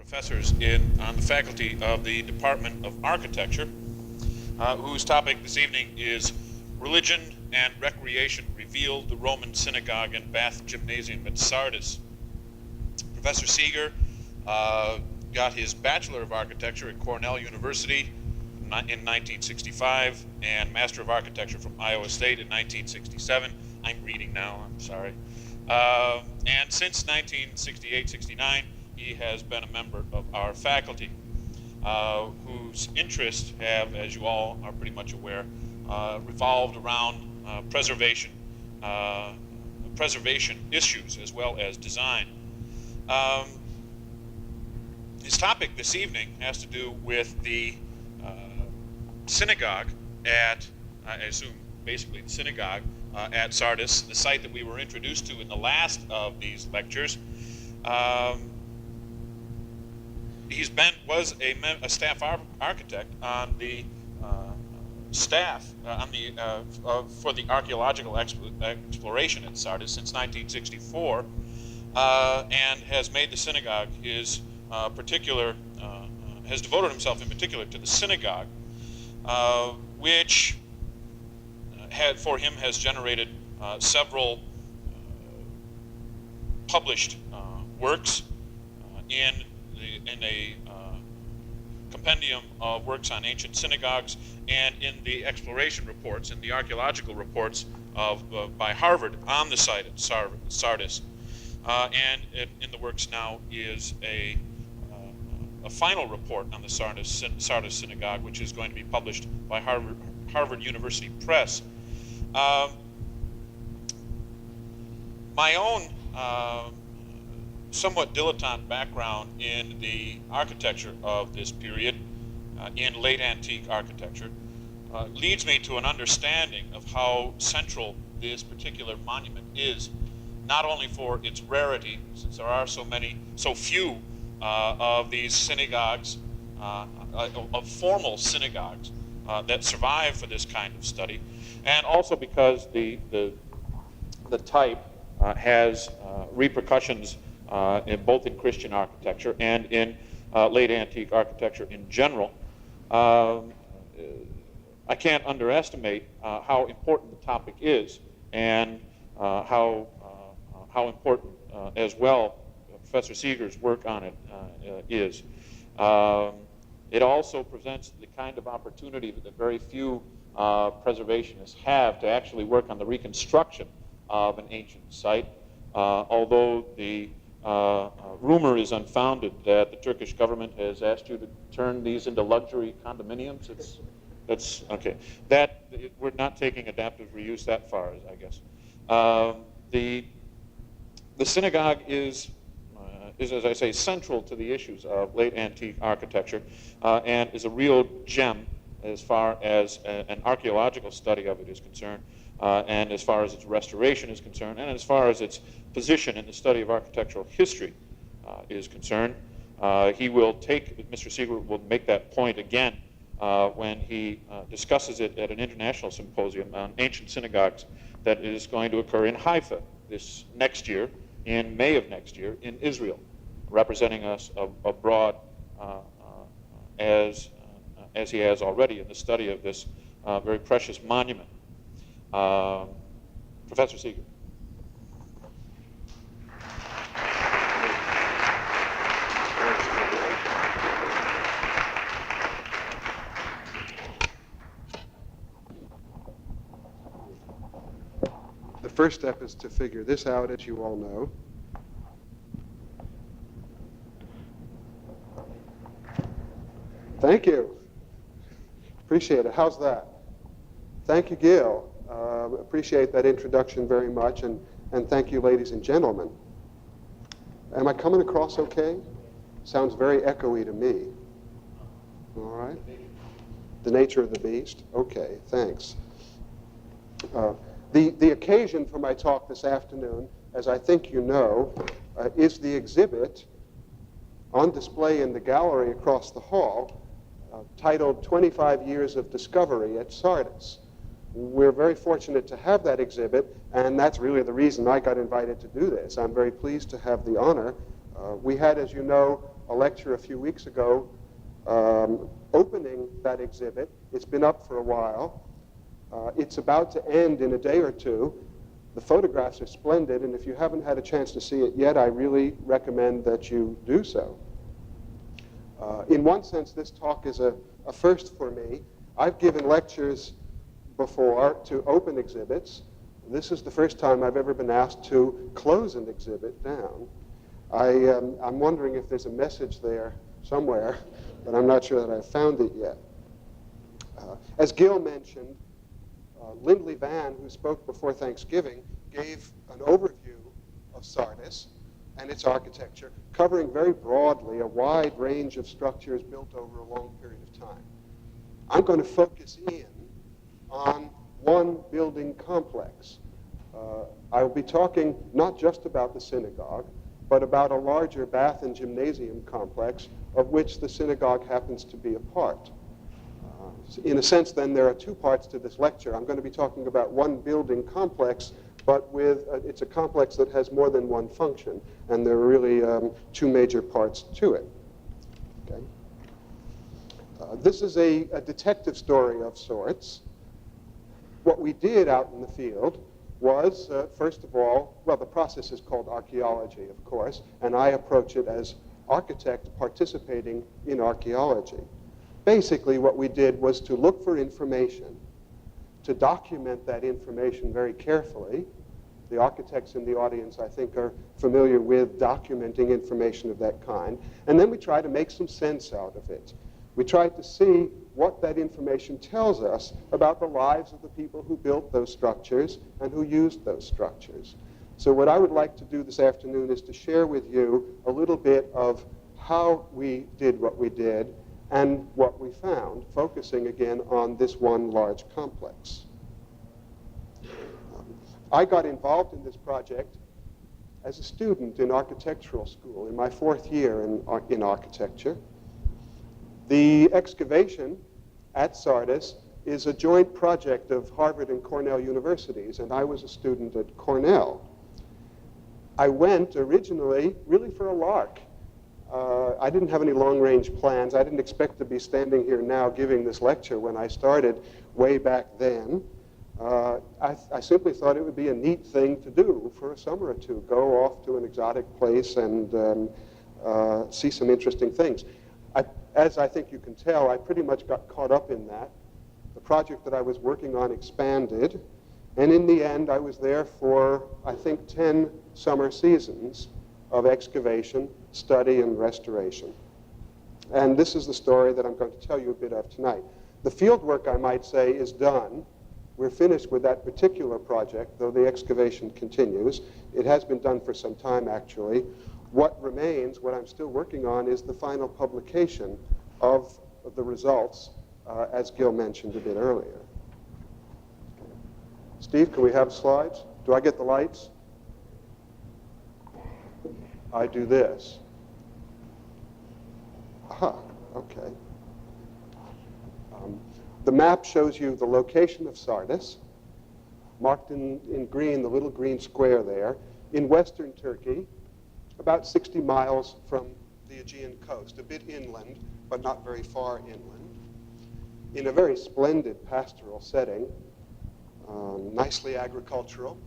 professors on the faculty of the Department of Architecture, whose topic this evening is Religion and Recreation Revealed the Roman Synagogue and Bath-gymnasium at Sardis. Professor Seager got his Bachelor of Architecture at Cornell University in 1965 and Master of Architecture from Iowa State in 1967. I'm reading now, I'm sorry. And since 1968-69, he has been a member of our faculty, whose interests have, as you all are pretty much aware, revolved around preservation issues as well as design. His topic this evening has to do with the synagogue at, I assume, basically the synagogue at Sardis, the site that we were introduced to in the last of these lectures. Was a staff architect on the staff for the archaeological exploration at Sardis since 1964, and has made the synagogue his has devoted himself in particular to the synagogue, which for him has generated several published works in a compendium of works on ancient synagogues, and in the exploration reports, in the archaeological reports by Harvard on the site at Sardis. And in the works now is a final report on the Sardis synagogue, which is going to be published by Harvard University Press. My own somewhat dilettante background in the architecture of this period, in late antique architecture, leads me to an understanding of how central this particular monument is, not only for its rarity, since there are so few of these synagogues, of formal synagogues that survive for this kind of study, and also because the type has repercussions both in Christian architecture and in late antique architecture in general. I can't underestimate how important the topic is, and how important as well Professor Seager's work on it is. It also presents the kind of opportunity that very few preservationists have to actually work on the reconstruction of an ancient site, although the rumor is unfounded that the Turkish government has asked you to turn these into luxury condominiums. That's okay. We're not taking adaptive reuse that far, I guess. The synagogue is, as I say, central to the issues of late antique architecture, and is a real gem as far as an archaeological study of it is concerned, and as far as its restoration is concerned, and as far as its position in the study of architectural history is concerned. Mr. Seager will make that point again when he discusses it at an international symposium on ancient synagogues that is going to occur in Haifa this next year, in May of next year, in Israel, representing us abroad as he has already in the study of this very precious monument. Professor Seager. The first step is to figure this out, as you all know. Thank you. Appreciate it. How's that? Thank you, Gil. Appreciate that introduction very much, and thank you, ladies and gentlemen. Am I coming across okay? Sounds very echoey to me. All right. The nature of the beast? Okay, thanks. The occasion for my talk this afternoon, as I think you know, is the exhibit on display in the gallery across the hall, titled 25 Years of Discovery at Sardis. We're very fortunate to have that exhibit, and that's really the reason I got invited to do this. I'm very pleased to have the honor. We had, as you know, a lecture a few weeks ago opening that exhibit. It's been up for a while. It's about to end in a day or two. The photographs are splendid, and if you haven't had a chance to see it yet, I really recommend that you do so. In one sense, this talk is a first for me. I've given lectures before to open exhibits. This is the first time I've ever been asked to close an exhibit down. I'm wondering if there's a message there somewhere, but I'm not sure that I've found it yet. As Gil mentioned, Lindley Vann, who spoke before Thanksgiving, gave an overview of Sardis and its architecture, covering very broadly a wide range of structures built over a long period of time. I'm going to focus in on one building complex. I will be talking not just about the synagogue, but about a larger bath and gymnasium complex of which the synagogue happens to be a part. In a sense, then, there are two parts to this lecture. I'm going to be talking about one building complex, but it's a complex that has more than one function, and there are really two major parts to it. Okay? This is a detective story of sorts. What we did out in the field was, first of all, well, the process is called archaeology, of course, and I approach it as architect participating in archaeology. Basically, what we did was to look for information, to document that information very carefully. The architects in the audience, I think, are familiar with documenting information of that kind. And then we try to make some sense out of it. We try to see what that information tells us about the lives of the people who built those structures and who used those structures. So what I would like to do this afternoon is to share with you a little bit of how we did what we did and what we found, focusing again on this one large complex. I got involved in this project as a student in architectural school in my fourth year in architecture. The excavation at Sardis is a joint project of Harvard and Cornell universities, and I was a student at Cornell. I went originally really for a lark. I didn't have any long-range plans. I didn't expect to be standing here now giving this lecture when I started way back then. I simply thought it would be a neat thing to do for a summer or two, go off to an exotic place and see some interesting things. As I think you can tell, I pretty much got caught up in that. The project that I was working on expanded, and in the end, I was there for, I think, 10 summer seasons of excavation, study, and restoration. And this is the story that I'm going to tell you a bit of tonight. The field work, I might say, is done. We're finished with that particular project, though the excavation continues. It has been done for some time, actually. What remains, what I'm still working on, is the final publication of the results, as Gil mentioned a bit earlier. Steve, can we have slides? Do I get the lights? I do this. Aha, okay. The map shows you the location of Sardis, marked in green, the little green square there, in western Turkey, about 60 miles from the Aegean coast, a bit inland, but not very far inland, in a very splendid pastoral setting, nicely agricultural.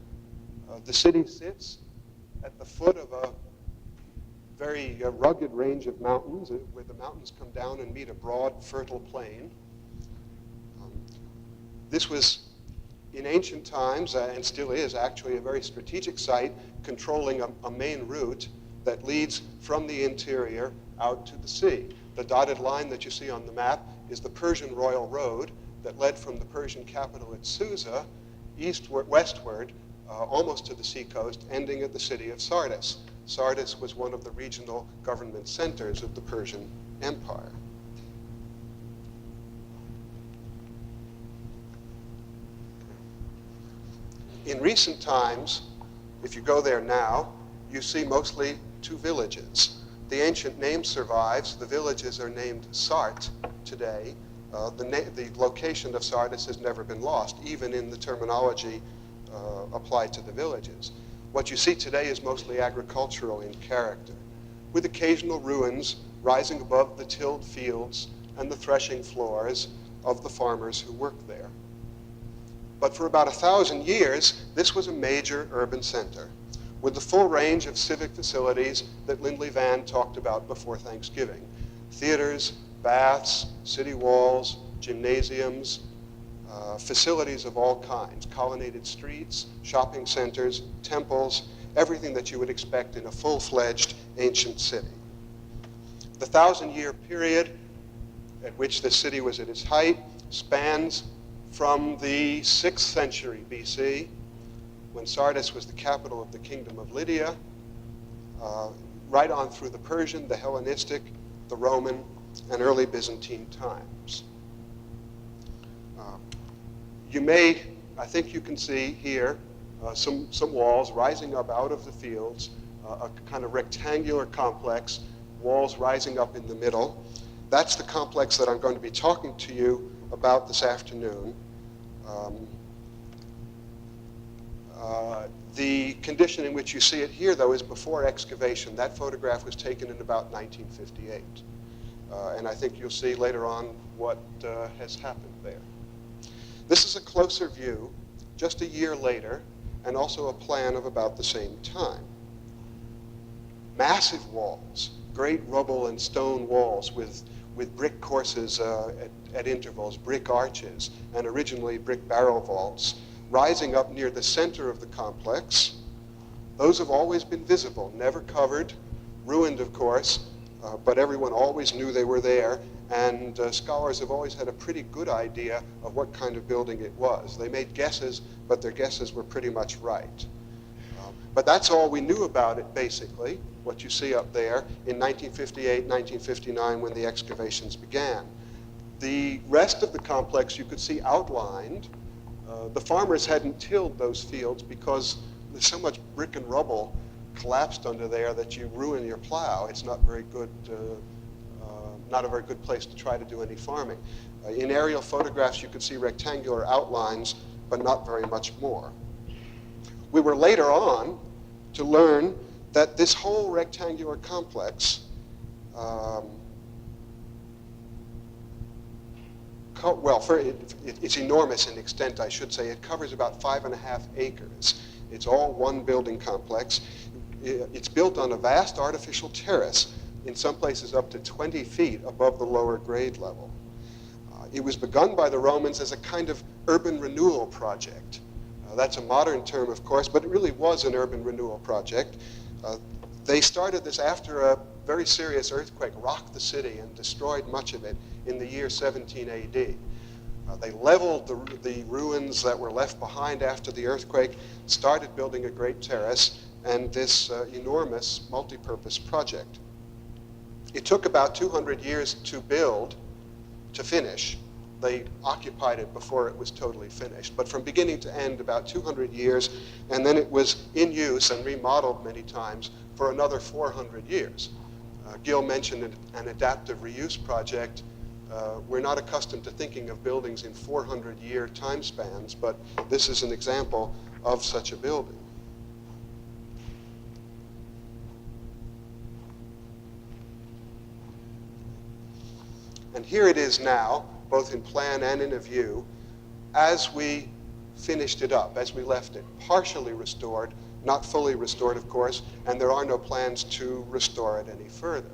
The city sits at the foot of a very rugged range of mountains, where the mountains come down and meet a broad, fertile plain. This was, in ancient times, and still is actually, a very strategic site controlling a main route that leads from the interior out to the sea. The dotted line that you see on the map is the Persian Royal Road that led from the Persian capital at Susa westward, almost to the seacoast, ending at the city of Sardis. Sardis was one of the regional government centers of the Persian Empire. In recent times, if you go there now, you see mostly two villages. The ancient name survives. The villages are named Sart today. The location of Sardis has never been lost, even in the terminology applied to the villages. What you see today is mostly agricultural in character. with occasional ruins rising above the tilled fields and the threshing floors of the farmers who worked there. But for about 1,000 years, this was a major urban center with the full range of civic facilities that Lindley Vann talked about before Thanksgiving. Theaters, baths, city walls, gymnasiums, facilities of all kinds, colonnaded streets, shopping centers, temples, everything that you would expect in a full-fledged ancient city. The 1,000-year period at which the city was at its height spans from the 6th century BC, when Sardis was the capital of the kingdom of Lydia, right on through the Persian, the Hellenistic, the Roman, and early Byzantine times. You may, I think you can see here, some walls rising up out of the fields, a kind of rectangular complex, walls rising up in the middle. That's the complex that I'm going to be talking to you about this afternoon. The condition in which you see it here, though, is before excavation. That photograph was taken in about 1958. And I think you'll see later on what has happened there. This is a closer view, just a year later, and also a plan of about the same time. Massive walls, great rubble and stone walls with brick courses at intervals, brick arches, and originally brick barrel vaults, rising up near the center of the complex. Those have always been visible, never covered, ruined, of course, but everyone always knew they were there, and scholars have always had a pretty good idea of what kind of building it was. They made guesses, but their guesses were pretty much right. But that's all we knew about it, basically, what you see up there in 1958, 1959, when the excavations began. The rest of the complex you could see outlined. The farmers hadn't tilled those fields because there's so much brick and rubble collapsed under there that you ruin your plow. It's not very good, not a very good place to try to do any farming. In aerial photographs, you could see rectangular outlines, but not very much more. We were later on to learn that this whole rectangular complex, it's enormous in extent, I should say. It covers about 5.5 acres. It's all one building complex. It's built on a vast artificial terrace, in some places up to 20 feet above the lower grade level. It was begun by the Romans as a kind of urban renewal project. That's a modern term, of course, but it really was an urban renewal project. They started this after a very serious earthquake rocked the city and destroyed much of it in the year 17 AD. They leveled the ruins that were left behind after the earthquake, started building a great terrace, and this enormous multi-purpose project. It took about 200 years to build, to finish. They occupied it before it was totally finished. But from beginning to end, about 200 years, and then it was in use and remodeled many times for another 400 years. Gil mentioned an adaptive reuse project. We're not accustomed to thinking of buildings in 400-year time spans, but this is an example of such a building. And here it is now, both in plan and in a view, as we finished it up, as we left it, partially restored, not fully restored, of course, and there are no plans to restore it any further.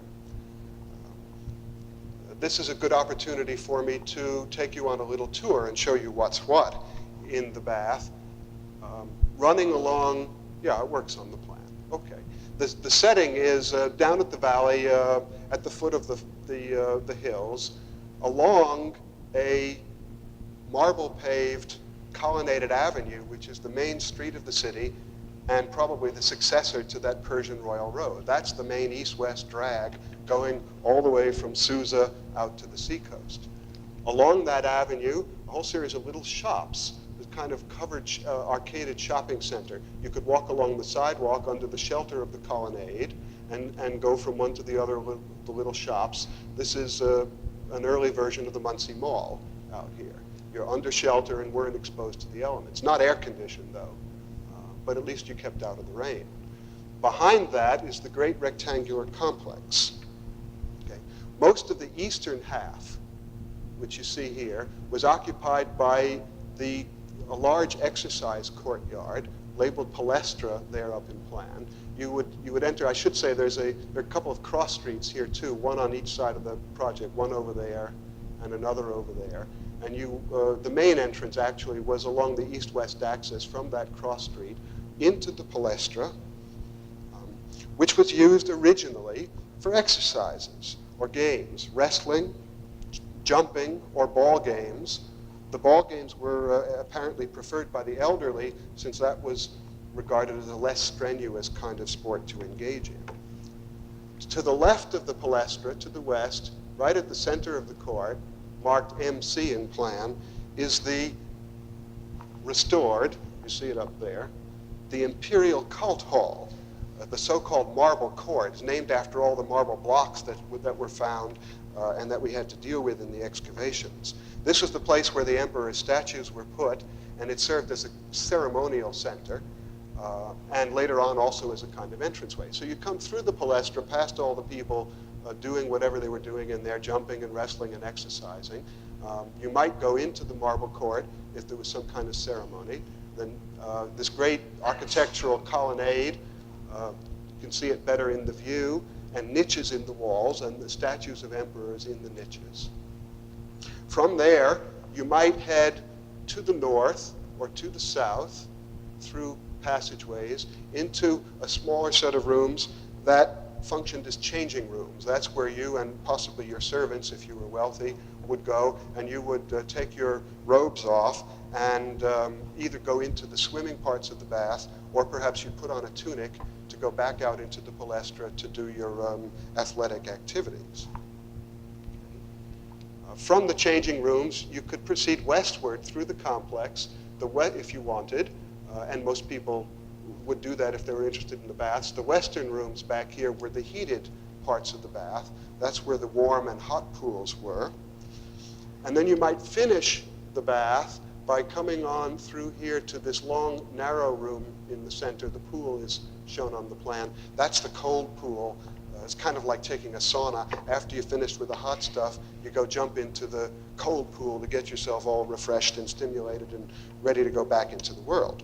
This is a good opportunity for me to take you on a little tour and show you what's what in the bath. Running along, yeah, it works on the plan. Okay. The setting is down at the valley, at the foot of the hills, along a marble-paved, colonnaded avenue, which is the main street of the city, and probably the successor to that Persian Royal Road. That's the main east-west drag going all the way from Susa out to the seacoast. Along that avenue, a whole series of little shops, this kind of covered, arcaded shopping center. You could walk along the sidewalk under the shelter of the colonnade and go from one to the other of the little shops. This is an early version of the Muncie Mall out here. You're under shelter and weren't exposed to the elements. Not air conditioned, though, but at least you kept out of the rain. Behind that is the great rectangular complex. Okay. Most of the eastern half, which you see here, was occupied by a large exercise courtyard labeled Palestra there up in plan. You would enter, I should say there are a couple of cross streets here too, one on each side of the project, one over there and another over there. And the main entrance actually was along the east-west axis from that cross street into the Palestra, which was used originally for exercises or games, wrestling, jumping, or ball games. The ball games were apparently preferred by the elderly since that was regarded as a less strenuous kind of sport to engage in. To the left of the Palestra, to the west, right at the center of the court, marked MC in plan, is the restored, you see it up there, the Imperial Cult Hall. The so-called marble court is named after all the marble blocks that were found and that we had to deal with in the excavations. This was the place where the emperor's statues were put, and it served as a ceremonial center, and later on also as a kind of entranceway. So you come through the Palestra, past all the people doing whatever they were doing in there, jumping and wrestling and exercising. You might go into the marble court if there was some kind of ceremony. Then this great architectural colonnade, you can see it better in the view, and niches in the walls, and the statues of emperors in the niches. From there, you might head to the north or to the south through passageways into a smaller set of rooms that functioned as changing rooms. That's where you and possibly your servants, if you were wealthy, would go, and you would take your robes off and either go into the swimming parts of the bath, or perhaps you'd put on a tunic to go back out into the Palestra to do your athletic activities. From the changing rooms, you could proceed westward through the complex, if you wanted, and most people would do that if they were interested in the baths. The western rooms back here were the heated parts of the bath. That's where the warm and hot pools were. And then you might finish the bath by coming on through here to this long, narrow room in the center. The pool is shown on the plan. That's the cold pool. It's kind of like taking a sauna. After you finish with the hot stuff, you go jump into the cold pool to get yourself all refreshed and stimulated and ready to go back into the world.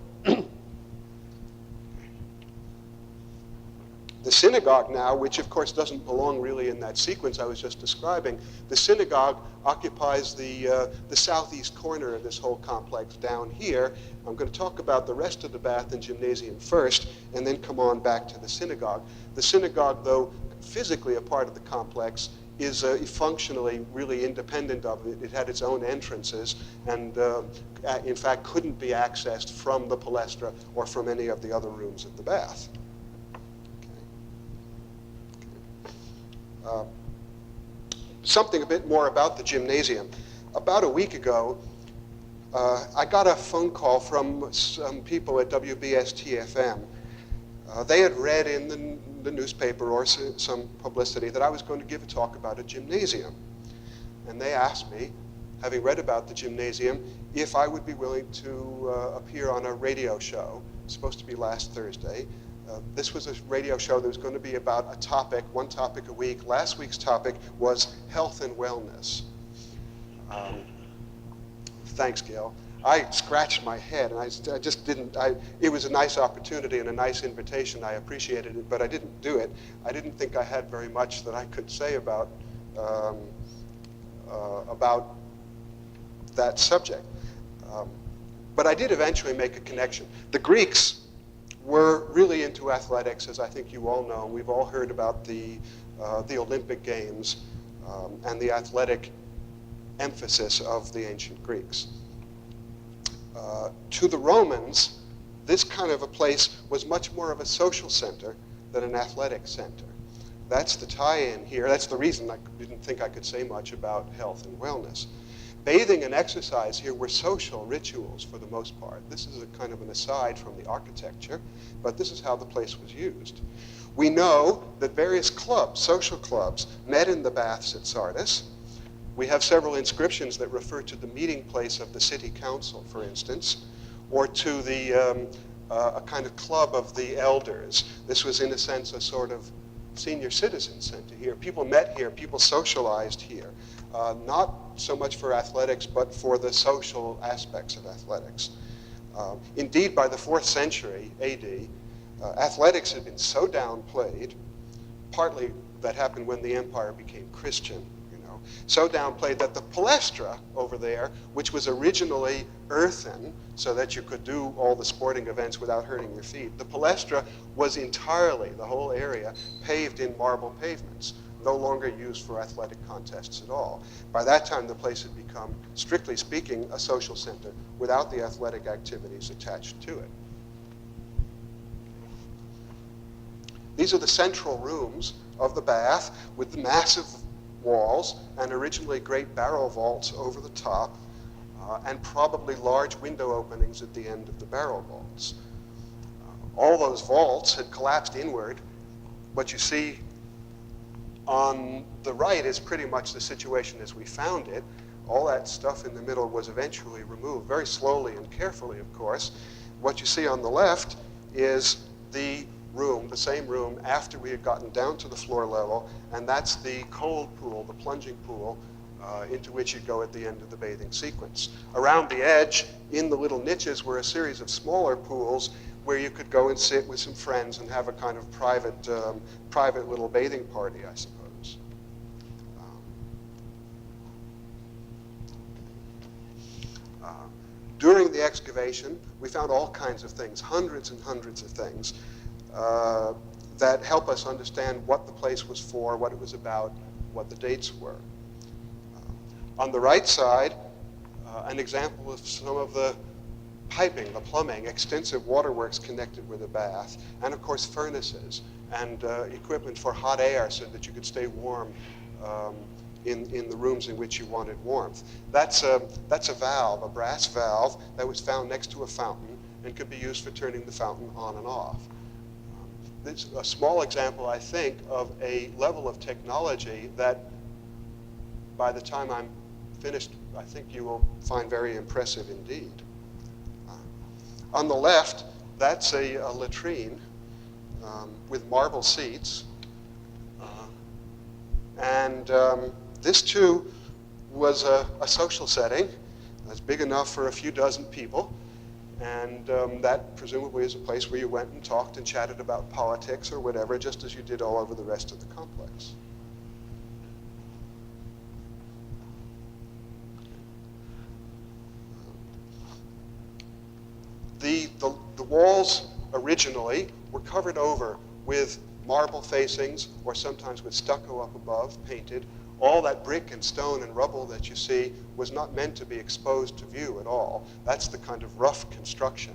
The synagogue now, which of course doesn't belong really in that sequence I was just describing, the synagogue occupies the southeast corner of this whole complex down here. I'm going to talk about the rest of the bath and gymnasium first, and then come on back to the synagogue. The synagogue, though physically a part of the complex, is functionally really independent of it. It had its own entrances, and in fact couldn't be accessed from the Palestra or from any of the other rooms of the bath. Something a bit more about the gymnasium. About a week ago, I got a phone call from some people at WBST-FM. They had read in the newspaper or some publicity that I was going to give a talk about a gymnasium. And they asked me, having read about the gymnasium, if I would be willing to appear on a radio show. It was supposed to be last Thursday. This was a radio show that was going to be about a topic, one topic a week. Last week's topic was health and wellness. Thanks, Gail. I scratched my head, and I just didn't. It was a nice opportunity and a nice invitation. I appreciated it, but I didn't do it. I didn't think I had very much that I could say about that subject. But I did eventually make a connection. The Greeks were really into athletics, as I think you all know. We've all heard about the Olympic Games and the athletic emphasis of the ancient Greeks. To the Romans, this kind of a place was much more of a social center than an athletic center. That's the tie-in here. That's the reason I didn't think I could say much about health and wellness. Bathing and exercise here were social rituals for the most part. This is a kind of an aside from the architecture, but this is how the place was used. We know that various clubs, social clubs, met in the baths at Sardis. We have several inscriptions that refer to the meeting place of the city council, for instance, or to the a kind of club of the elders. This was, in a sense, a sort of senior citizen center here. People met here, people socialized here, not so much for athletics, but for the social aspects of athletics. Indeed, by the 4th century AD, athletics had been so downplayed, partly that happened when the empire became Christian, so downplayed that the palestra over there, which was originally earthen so that you could do all the sporting events without hurting your feet, the palestra was entirely, the whole area, paved in marble pavements, no longer used for athletic contests at all. By that time, the place had become, strictly speaking, a social center without the athletic activities attached to it. These are the central rooms of the bath with the massive walls and originally great barrel vaults over the top and probably large window openings at the end of the barrel vaults. All those vaults had collapsed inward. What you see on the right is pretty much the situation as we found it. All that stuff in the middle was eventually removed, very slowly and carefully, of course. What you see on the left is the room, the same room, after we had gotten down to the floor level, and that's the cold pool, the plunging pool, into which you go at the end of the bathing sequence. Around the edge, in the little niches, were a series of smaller pools where you could go and sit with some friends and have a kind of private little bathing party, I suppose. During the excavation, we found all kinds of things, hundreds and hundreds of things, that help us understand what the place was for, what it was about, what the dates were. On the right side, an example of some of the piping, the plumbing, extensive waterworks connected with the bath, and of course furnaces and equipment for hot air so that you could stay warm in the rooms in which you wanted warmth. That's a valve, a brass valve that was found next to a fountain and could be used for turning the fountain on and off. This is a small example, I think, of a level of technology that by the time I'm finished, I think you will find very impressive indeed. On the left, that's a latrine with marble seats. This too was a social setting. It's big enough for a few dozen people. And that presumably is a place where you went and talked and chatted about politics or whatever, just as you did all over the rest of the complex. The walls originally were covered over with marble facings or sometimes with stucco up above, painted. All that brick and stone and rubble that you see was not meant to be exposed to view at all. That's the kind of rough construction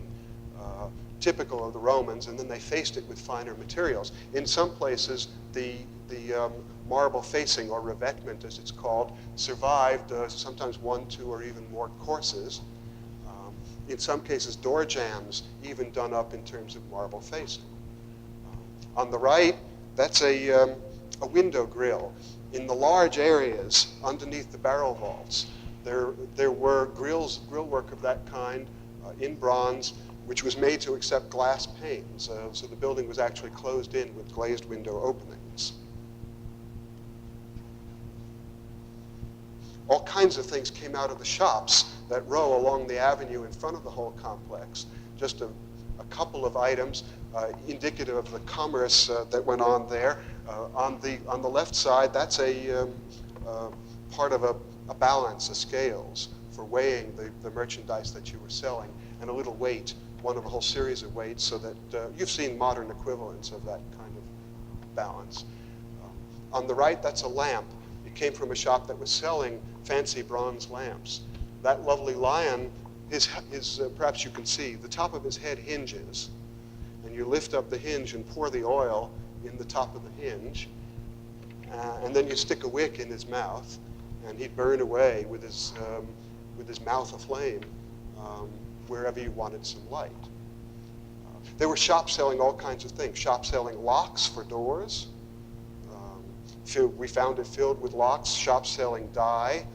typical of the Romans, and then they faced it with finer materials. In some places, the marble facing, or revetment as it's called, survived sometimes 1, 2, or even more courses. In some cases, door jambs even done up in terms of marble facing. On the right, that's a window grill. In the large areas underneath the barrel vaults, there were grill work of that kind in bronze, which was made to accept glass panes. So the building was actually closed in with glazed window openings. All kinds of things came out of the shops that row along the avenue in front of the whole complex. Just a couple of items indicative of the commerce that went on there. On the left side, that's a part of a balance, a scales, for weighing the merchandise that you were selling, and a little weight, one of a whole series of weights, so that you've seen modern equivalents of that kind of balance. On the right, that's a lamp. It came from a shop that was selling fancy bronze lamps. That lovely lion, perhaps you can see, the top of his head hinges, and you lift up the hinge and pour the oil in the top of the hinge, and then you stick a wick in his mouth, and he'd burn away with his mouth aflame wherever you wanted some light. There were shops selling all kinds of things, shops selling locks for doors. We found it filled with locks, shops selling dye,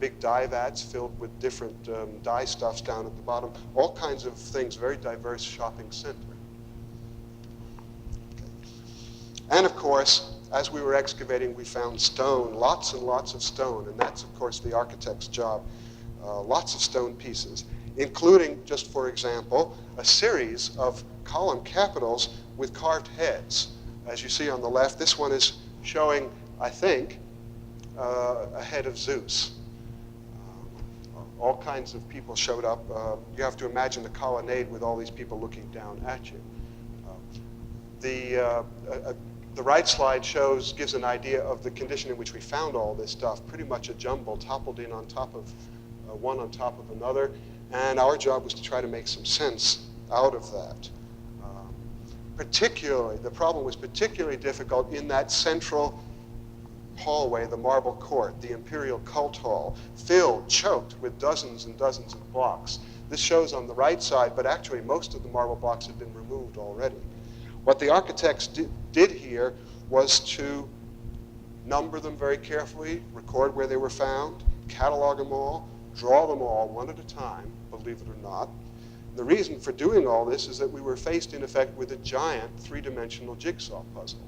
big dye vats filled with different dye stuffs down at the bottom, all kinds of things, very diverse shopping center. And of course, as we were excavating, we found stone, lots and lots of stone, and that's of course the architect's job. Lots of stone pieces, including, just for example, a series of column capitals with carved heads. As you see on the left, this one is showing, I think, a head of Zeus. All kinds of people showed up. You have to imagine the colonnade with all these people looking down at you. The right slide gives an idea of the condition in which we found all this stuff, pretty much a jumble, toppled in on top of one on top of another, and our job was to try to make some sense out of that. Particularly, the problem was particularly difficult in that central hallway, the marble court, the imperial cult hall, filled, choked with dozens and dozens of blocks. This shows on the right side, but actually most of the marble blocks had been removed already. What the architects did here was to number them very carefully, record where they were found, catalog them all, draw them all one at a time, believe it or not. The reason for doing all this is that we were faced, in effect, with a giant three-dimensional jigsaw puzzle.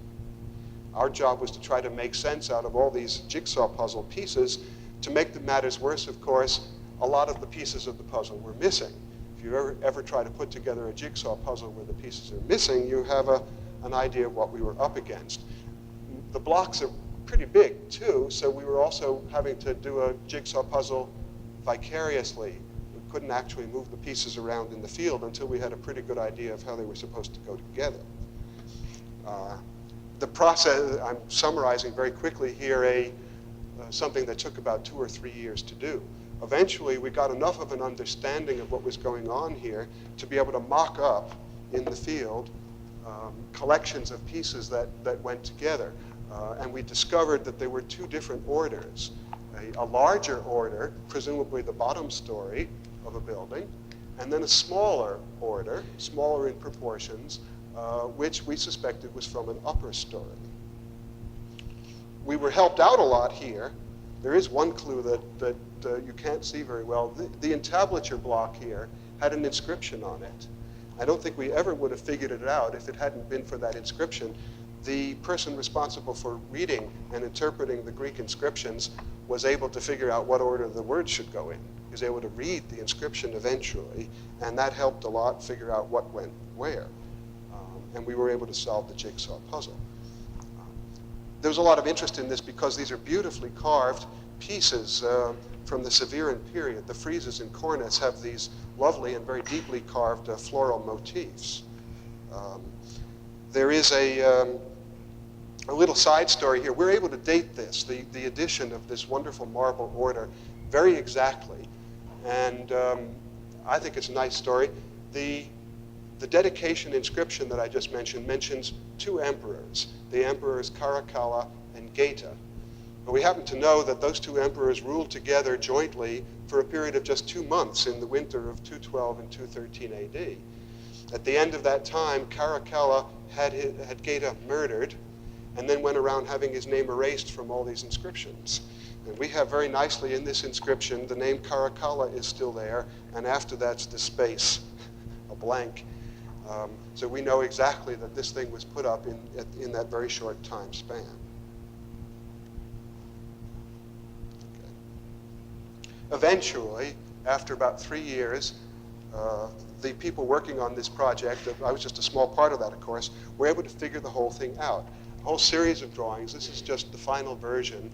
Our job was to try to make sense out of all these jigsaw puzzle pieces. To make the matters worse, of course, a lot of the pieces of the puzzle were missing. If you ever try to put together a jigsaw puzzle where the pieces are missing, you have an idea of what we were up against. The blocks are pretty big, too, so we were also having to do a jigsaw puzzle vicariously. We couldn't actually move the pieces around in the field until we had a pretty good idea of how they were supposed to go together. The process, I'm summarizing very quickly here, something that took about 2 or 3 years to do. Eventually, we got enough of an understanding of what was going on here to be able to mock up in the field collections of pieces that went together. And we discovered that there were 2 different orders. A larger order, presumably the bottom story of a building, and then a smaller order, smaller in proportions, which we suspected was from an upper story. We were helped out a lot here. There is one clue that you can't see very well. The entablature block here had an inscription on it. I don't think we ever would have figured it out if it hadn't been for that inscription. The person responsible for reading and interpreting the Greek inscriptions was able to figure out what order the words should go in. He was able to read the inscription eventually, and that helped a lot figure out what went where. And we were able to solve the jigsaw puzzle. There was a lot of interest in this because these are beautifully carved pieces from the Severan period. The friezes and cornice have these lovely and very deeply carved floral motifs. There is a little side story here. We're able to date this, the addition of this wonderful marble order, very exactly. And I think it's a nice story. The dedication inscription that I just mentioned mentions 2 emperors, the emperors Caracalla and Geta. But we happen to know that those 2 emperors ruled together jointly for a period of just 2 months in the winter of 212 and 213 AD. At the end of that time, Caracalla had Geta murdered and then went around having his name erased from all these inscriptions. And we have very nicely in this inscription, the name Caracalla is still there, and after that's the space, a blank. So we know exactly that this thing was put up in that very short time span. Okay. Eventually, after about 3 years, the people working on this project, I was just a small part of that, of course, were able to figure the whole thing out. A whole series of drawings. This is just the final version.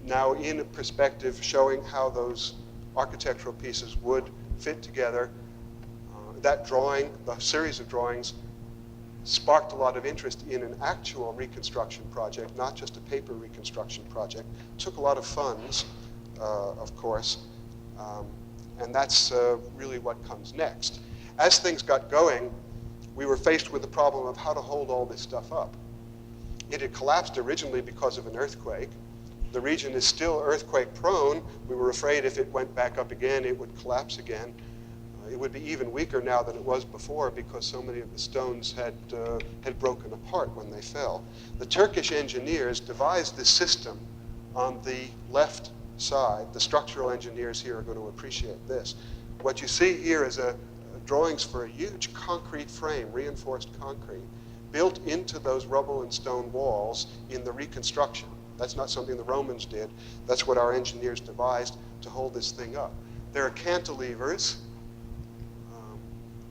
Now in a perspective showing how those architectural pieces would fit together. That drawing, the series of drawings, sparked a lot of interest in an actual reconstruction project, not just a paper reconstruction project. Took a lot of funds, of course, and that's really what comes next. As things got going, we were faced with the problem of how to hold all this stuff up. It had collapsed originally because of an earthquake. The region is still earthquake prone. We were afraid if it went back up again, it would collapse again. It would be even weaker now than it was before because so many of the stones had broken apart when they fell. The Turkish engineers devised this system on the left side. The structural engineers here are going to appreciate this. What you see here is drawings for a huge concrete frame, reinforced concrete, built into those rubble and stone walls in the reconstruction. That's not something the Romans did. That's what our engineers devised to hold this thing up. There are cantilevers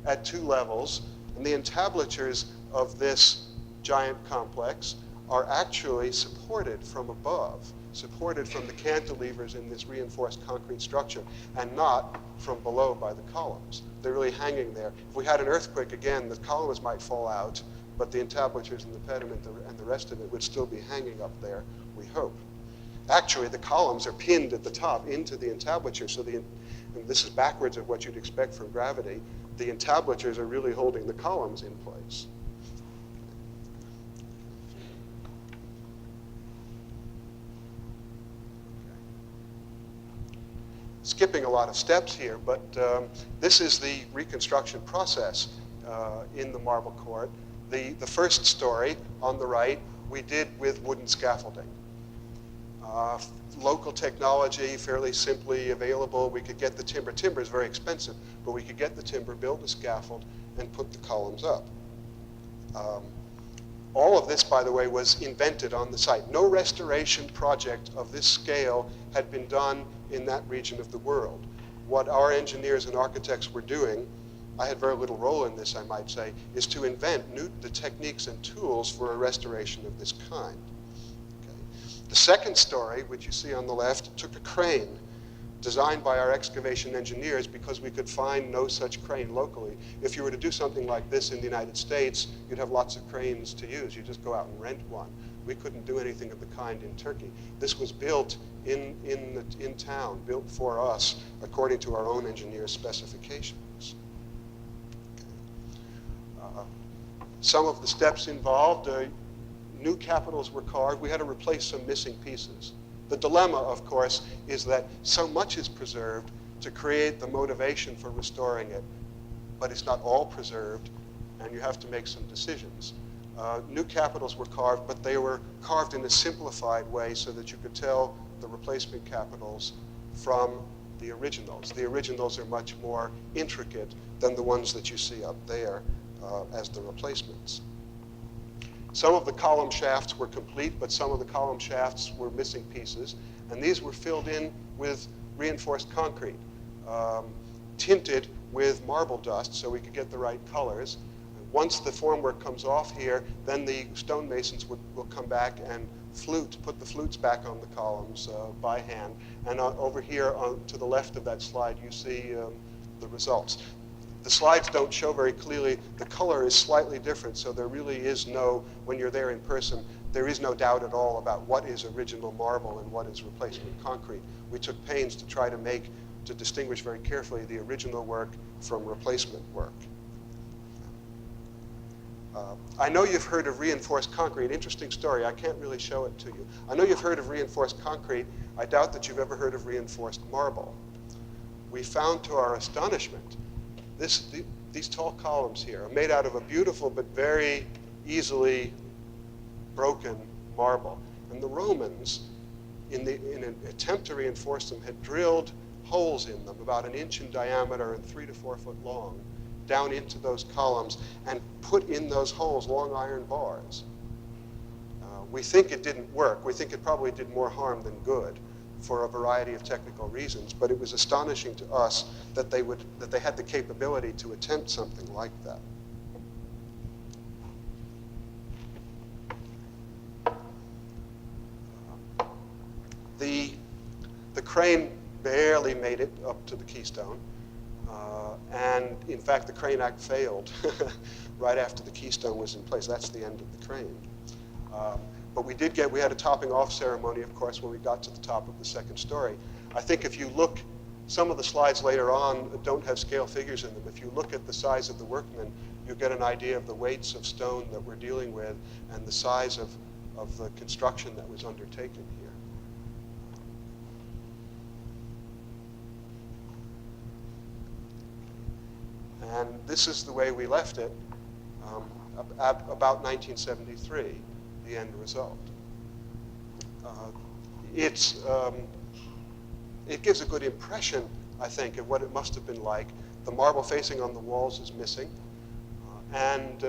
at 2 levels, and the entablatures of this giant complex are actually supported from above, supported from the cantilevers in this reinforced concrete structure, and not from below by the columns. They're really hanging there. If we had an earthquake again, the columns might fall out, but the entablatures and the pediment and the rest of it would still be hanging up there, we hope. Actually, the columns are pinned at the top into the entablature, so and this is backwards of what you'd expect from gravity. The entablatures are really holding the columns in place. Skipping a lot of steps here, but this is the reconstruction process in the marble court. The first story on the right we did with wooden scaffolding. Local technology, fairly simply available. We could get the timber. Timber is very expensive, but we could get the timber, build a scaffold, and put the columns up. All of this, by the way, was invented on the site. No restoration project of this scale had been done in that region of the world. What our engineers and architects were doing, I had very little role in this, I might say, is to invent the techniques and tools for a restoration of this kind. The second story, which you see on the left, took a crane designed by our excavation engineers because we could find no such crane locally. If you were to do something like this in the United States, you'd have lots of cranes to use. You just go out and rent one. We couldn't do anything of the kind in Turkey. This was built in town, built for us according to our own engineers' specifications. Some of the steps involved, new capitals were carved. We had to replace some missing pieces. The dilemma, of course, is that so much is preserved to create the motivation for restoring it, but it's not all preserved, and you have to make some decisions. New capitals were carved, but they were carved in a simplified way so that you could tell the replacement capitals from the originals. The originals are much more intricate than the ones that you see up there as the replacements. Some of the column shafts were complete, but some of the column shafts were missing pieces, and these were filled in with reinforced concrete, tinted with marble dust so we could get the right colors. Once the formwork comes off here, then the stonemasons will come back and put the flutes back on the columns by hand. And over here to the left of that slide, you see the results. The slides don't show very clearly. The color is slightly different, so there really is no, when you're there in person, there is no doubt at all about what is original marble and what is replacement concrete. We took pains to try to distinguish very carefully the original work from replacement work. I know you've heard of reinforced concrete. Interesting story. I can't really show it to you. I know you've heard of reinforced concrete. I doubt that you've ever heard of reinforced marble. We found, to our astonishment, these tall columns here are made out of a beautiful but very easily broken marble. And the Romans, in an attempt to reinforce them, had drilled holes in them about 1 inch in diameter and 3 to 4 foot long, down into those columns, and put in those holes long iron bars. We think it didn't work. We think it probably did more harm than good for a variety of technical reasons, but it was astonishing to us that they had the capability to attempt something like that. The crane barely made it up to the keystone, and in fact the crane act failed right after the keystone was in place. That's the end of the crane. But we had a topping off ceremony, of course, when we got to the top of the second story. I think if you look, some of the slides later on don't have scale figures in them. If you look at the size of the workmen, you get an idea of the weights of stone that we're dealing with and the size of the construction that was undertaken here. And this is the way we left it about 1973. The end result. It's It gives a good impression, I think, of what it must have been like. The marble facing on the walls is missing. And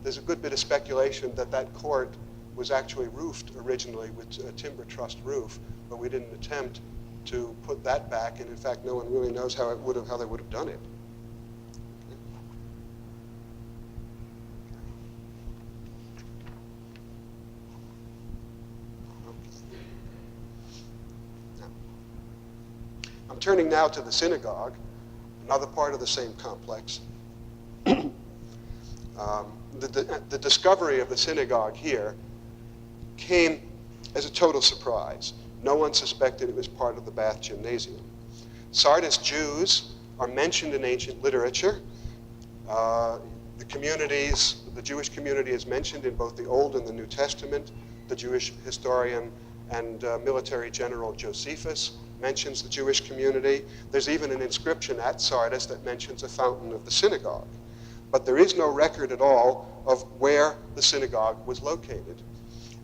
there's a good bit of speculation that that court was actually roofed originally with a timber trussed roof, but we didn't attempt to put that back, and in fact, no one really knows how they would have done it. I'm turning now to the synagogue, another part of the same complex. The discovery of the synagogue here came as a total surprise. No one suspected it was part of the bath-gymnasium. Sardis Jews are mentioned in ancient literature. The Jewish community is mentioned in both the Old and the New Testament. The Jewish historian and military general Josephus mentions the Jewish community. There's even an inscription at Sardis that mentions a fountain of the synagogue. But there is no record at all of where the synagogue was located.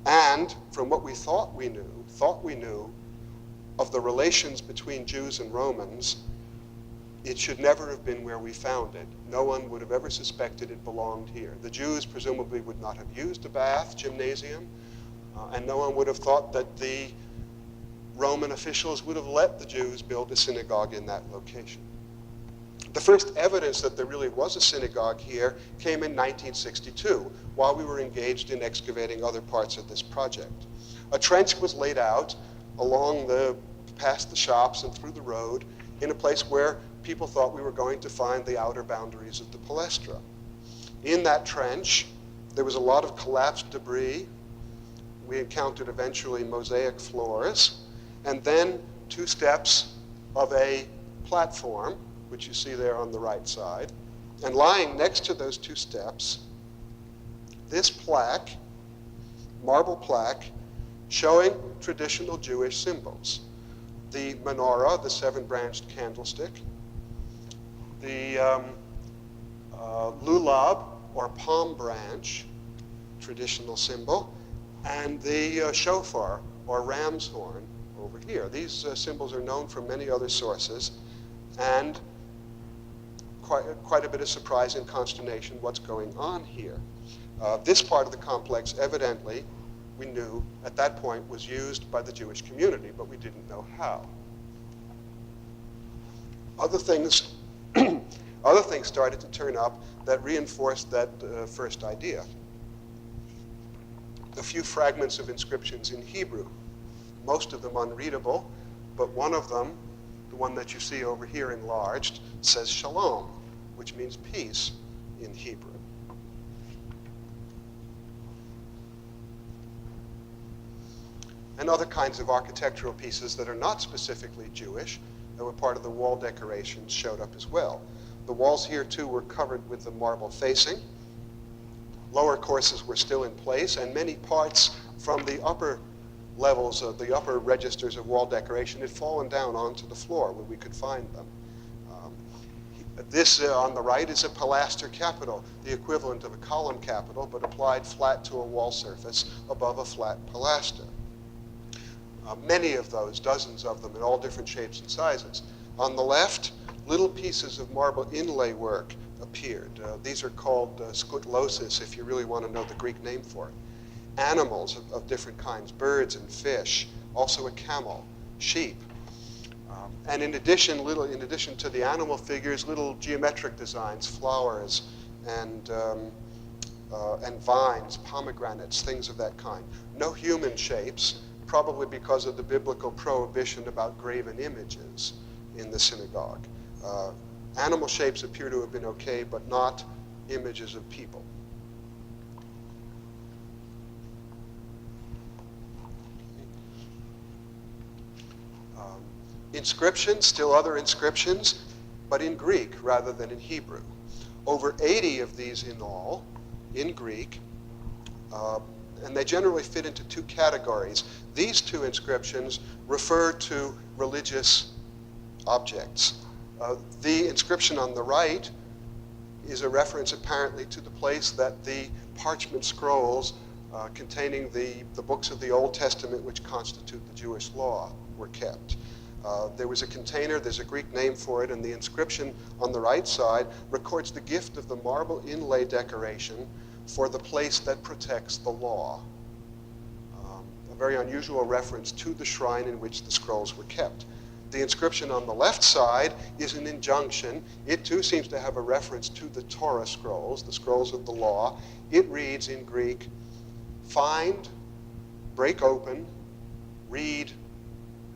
And from what we thought we knew of the relations between Jews and Romans, it should never have been where we found it. No one would have ever suspected it belonged here. The Jews presumably would not have used a bath-gymnasium, and no one would have thought that the Roman officials would have let the Jews build a synagogue in that location. The first evidence that there really was a synagogue here came in 1962, while we were engaged in excavating other parts of this project. A trench was laid out past the shops and through the road in a place where people thought we were going to find the outer boundaries of the palaestra. In that trench, there was a lot of collapsed debris. We encountered eventually mosaic floors, and then 2 steps of a platform, which you see there on the right side. And lying next to those 2 steps, this plaque, marble plaque, showing traditional Jewish symbols. The menorah, the 7-branched candlestick, the lulab, or palm branch, traditional symbol, and the shofar, or ram's horn, over here. These symbols are known from many other sources, and quite a bit of surprise and consternation what's going on here. This part of the complex, evidently, we knew at that point was used by the Jewish community, but we didn't know how. Other things started to turn up that reinforced that first idea. A few fragments of inscriptions in Hebrew, most of them unreadable, but one of them, the one that you see over here enlarged, says shalom, which means peace in Hebrew. And other kinds of architectural pieces that are not specifically Jewish, that were part of the wall decorations, showed up as well. The walls here, too, were covered with the marble facing. Lower courses were still in place, and many parts from the upper levels of the upper registers of wall decoration had fallen down onto the floor where we could find them. This on the right is a pilaster capital, the equivalent of a column capital, but applied flat to a wall surface above a flat pilaster. Many of those, dozens of them in all different shapes and sizes. On the left, little pieces of marble inlay work appeared. These are called skutlosis, if you really want to know the Greek name for it. Animals of different kinds, birds and fish, also a camel, sheep. And in addition to the animal figures, little geometric designs, flowers and vines, pomegranates, things of that kind. No human shapes, probably because of the biblical prohibition about graven images in the synagogue. Animal shapes appear to have been okay, but not images of people. Inscriptions, still other inscriptions, but in Greek rather than in Hebrew. Over 80 of these in all, in Greek, and they generally fit into 2 categories. These 2 inscriptions refer to religious objects. The inscription on the right is a reference apparently to the place that the parchment scrolls containing the books of the Old Testament which constitute the Jewish law were kept. There was a container, there's a Greek name for it, and the inscription on the right side records the gift of the marble inlay decoration for the place that protects the law. A very unusual reference to the shrine in which the scrolls were kept. The inscription on the left side is an injunction. It too seems to have a reference to the Torah scrolls, the scrolls of the law. It reads in Greek, "Find, break open, read,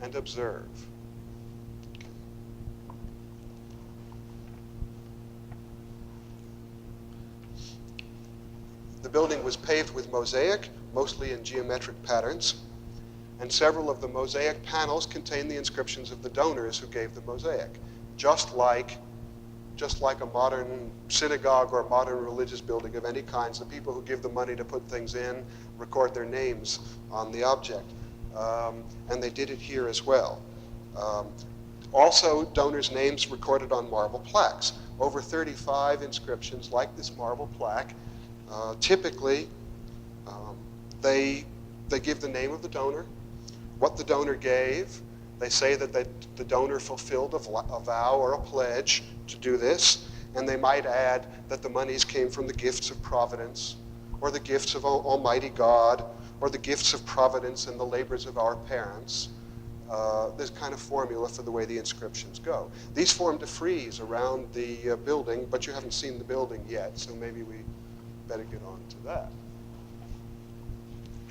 and observe." The building was paved with mosaic, mostly in geometric patterns, and several of the mosaic panels contain the inscriptions of the donors who gave the mosaic, just like a modern synagogue or a modern religious building of any kinds. The people who give the money to put things in record their names on the object, and they did it here as well. Also, donors' names recorded on marble plaques. Over 35 inscriptions like this marble plaque. Typically, they give the name of the donor, what the donor gave. They say that the donor fulfilled a vow or a pledge to do this, and they might add that the monies came from the gifts of providence, or the gifts of Almighty God, or the gifts of providence and the labors of our parents. This kind of formula for the way the inscriptions go. These formed a frieze around the building, but you haven't seen the building yet, so maybe we better get on to that.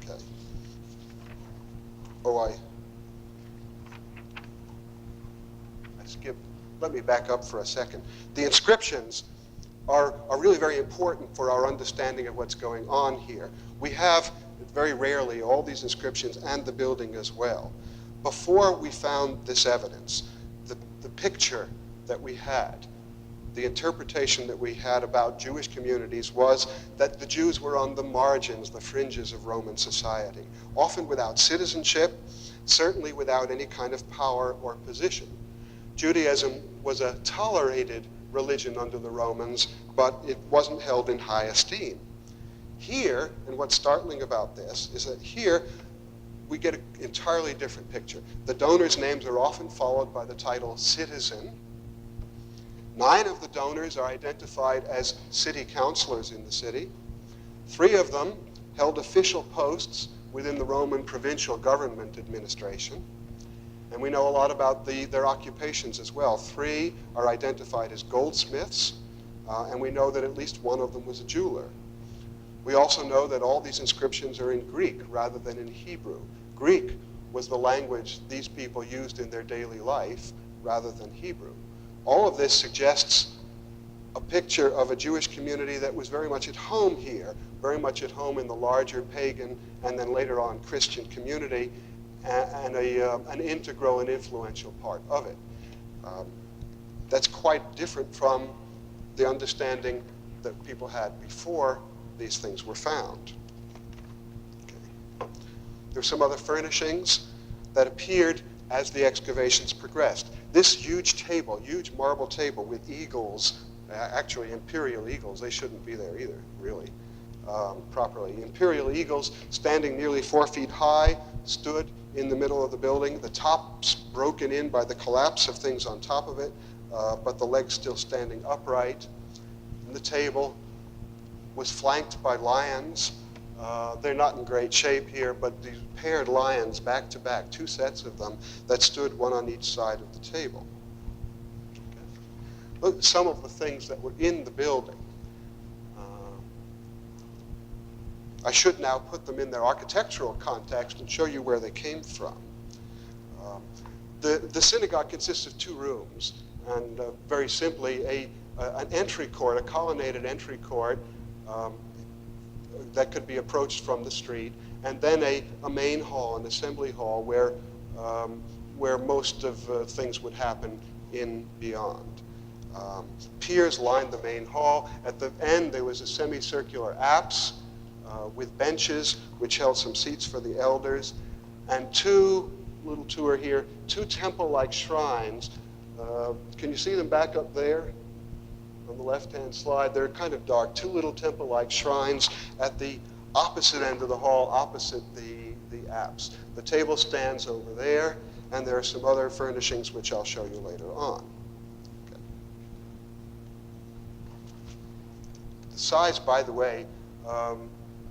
Okay. Oh, I skipped. Let me back up for a second. The inscriptions are really very important for our understanding of what's going on here. We have, very rarely, all these inscriptions and the building as well. Before we found this evidence, the picture that we had, the interpretation that we had about Jewish communities was that the Jews were on the margins, the fringes of Roman society, often without citizenship, certainly without any kind of power or position. Judaism was a tolerated religion under the Romans, but it wasn't held in high esteem. Here, and what's startling about this, is that here we get an entirely different picture. The donors' names are often followed by the title citizen. 9 of the donors are identified as city councilors in the city. 3 of them held official posts within the Roman provincial government administration. And we know a lot about their occupations as well. 3 are identified as goldsmiths, and we know that at least one of them was a jeweler. We also know that all these inscriptions are in Greek rather than in Hebrew. Greek was the language these people used in their daily life rather than Hebrew. All of this suggests a picture of a Jewish community that was very much at home here, very much at home in the larger pagan and then later on Christian community, and an integral and influential part of it. That's quite different from the understanding that people had before these things were found. Okay. There's some other furnishings that appeared as the excavations progressed. This huge table, huge marble table with eagles, actually imperial eagles, they shouldn't be there either, really, properly. Imperial eagles standing nearly 4 feet high stood in the middle of the building, the tops broken in by the collapse of things on top of it, but the legs still standing upright. And the table was flanked by lions. They're not in great shape here, but these paired lions back to back, 2 sets of them that stood one on each side of the table. Okay. Look at some of the things that were in the building. I should now put them in their architectural context and show you where they came from. The synagogue consists of 2 rooms, and very simply an entry court, a colonnaded entry court that could be approached from the street, and then a main hall, an assembly hall, where most of things would happen in beyond. Piers lined the main hall. At the end, there was a semicircular apse with benches which held some seats for the elders, and 2, little tour here, 2 temple-like shrines. Can you see them back up there on the left-hand slide? They're kind of dark, 2 little temple-like shrines at the opposite end of the hall, opposite the apse. The table stands over there, and there are some other furnishings which I'll show you later on. Okay. The size, by the way,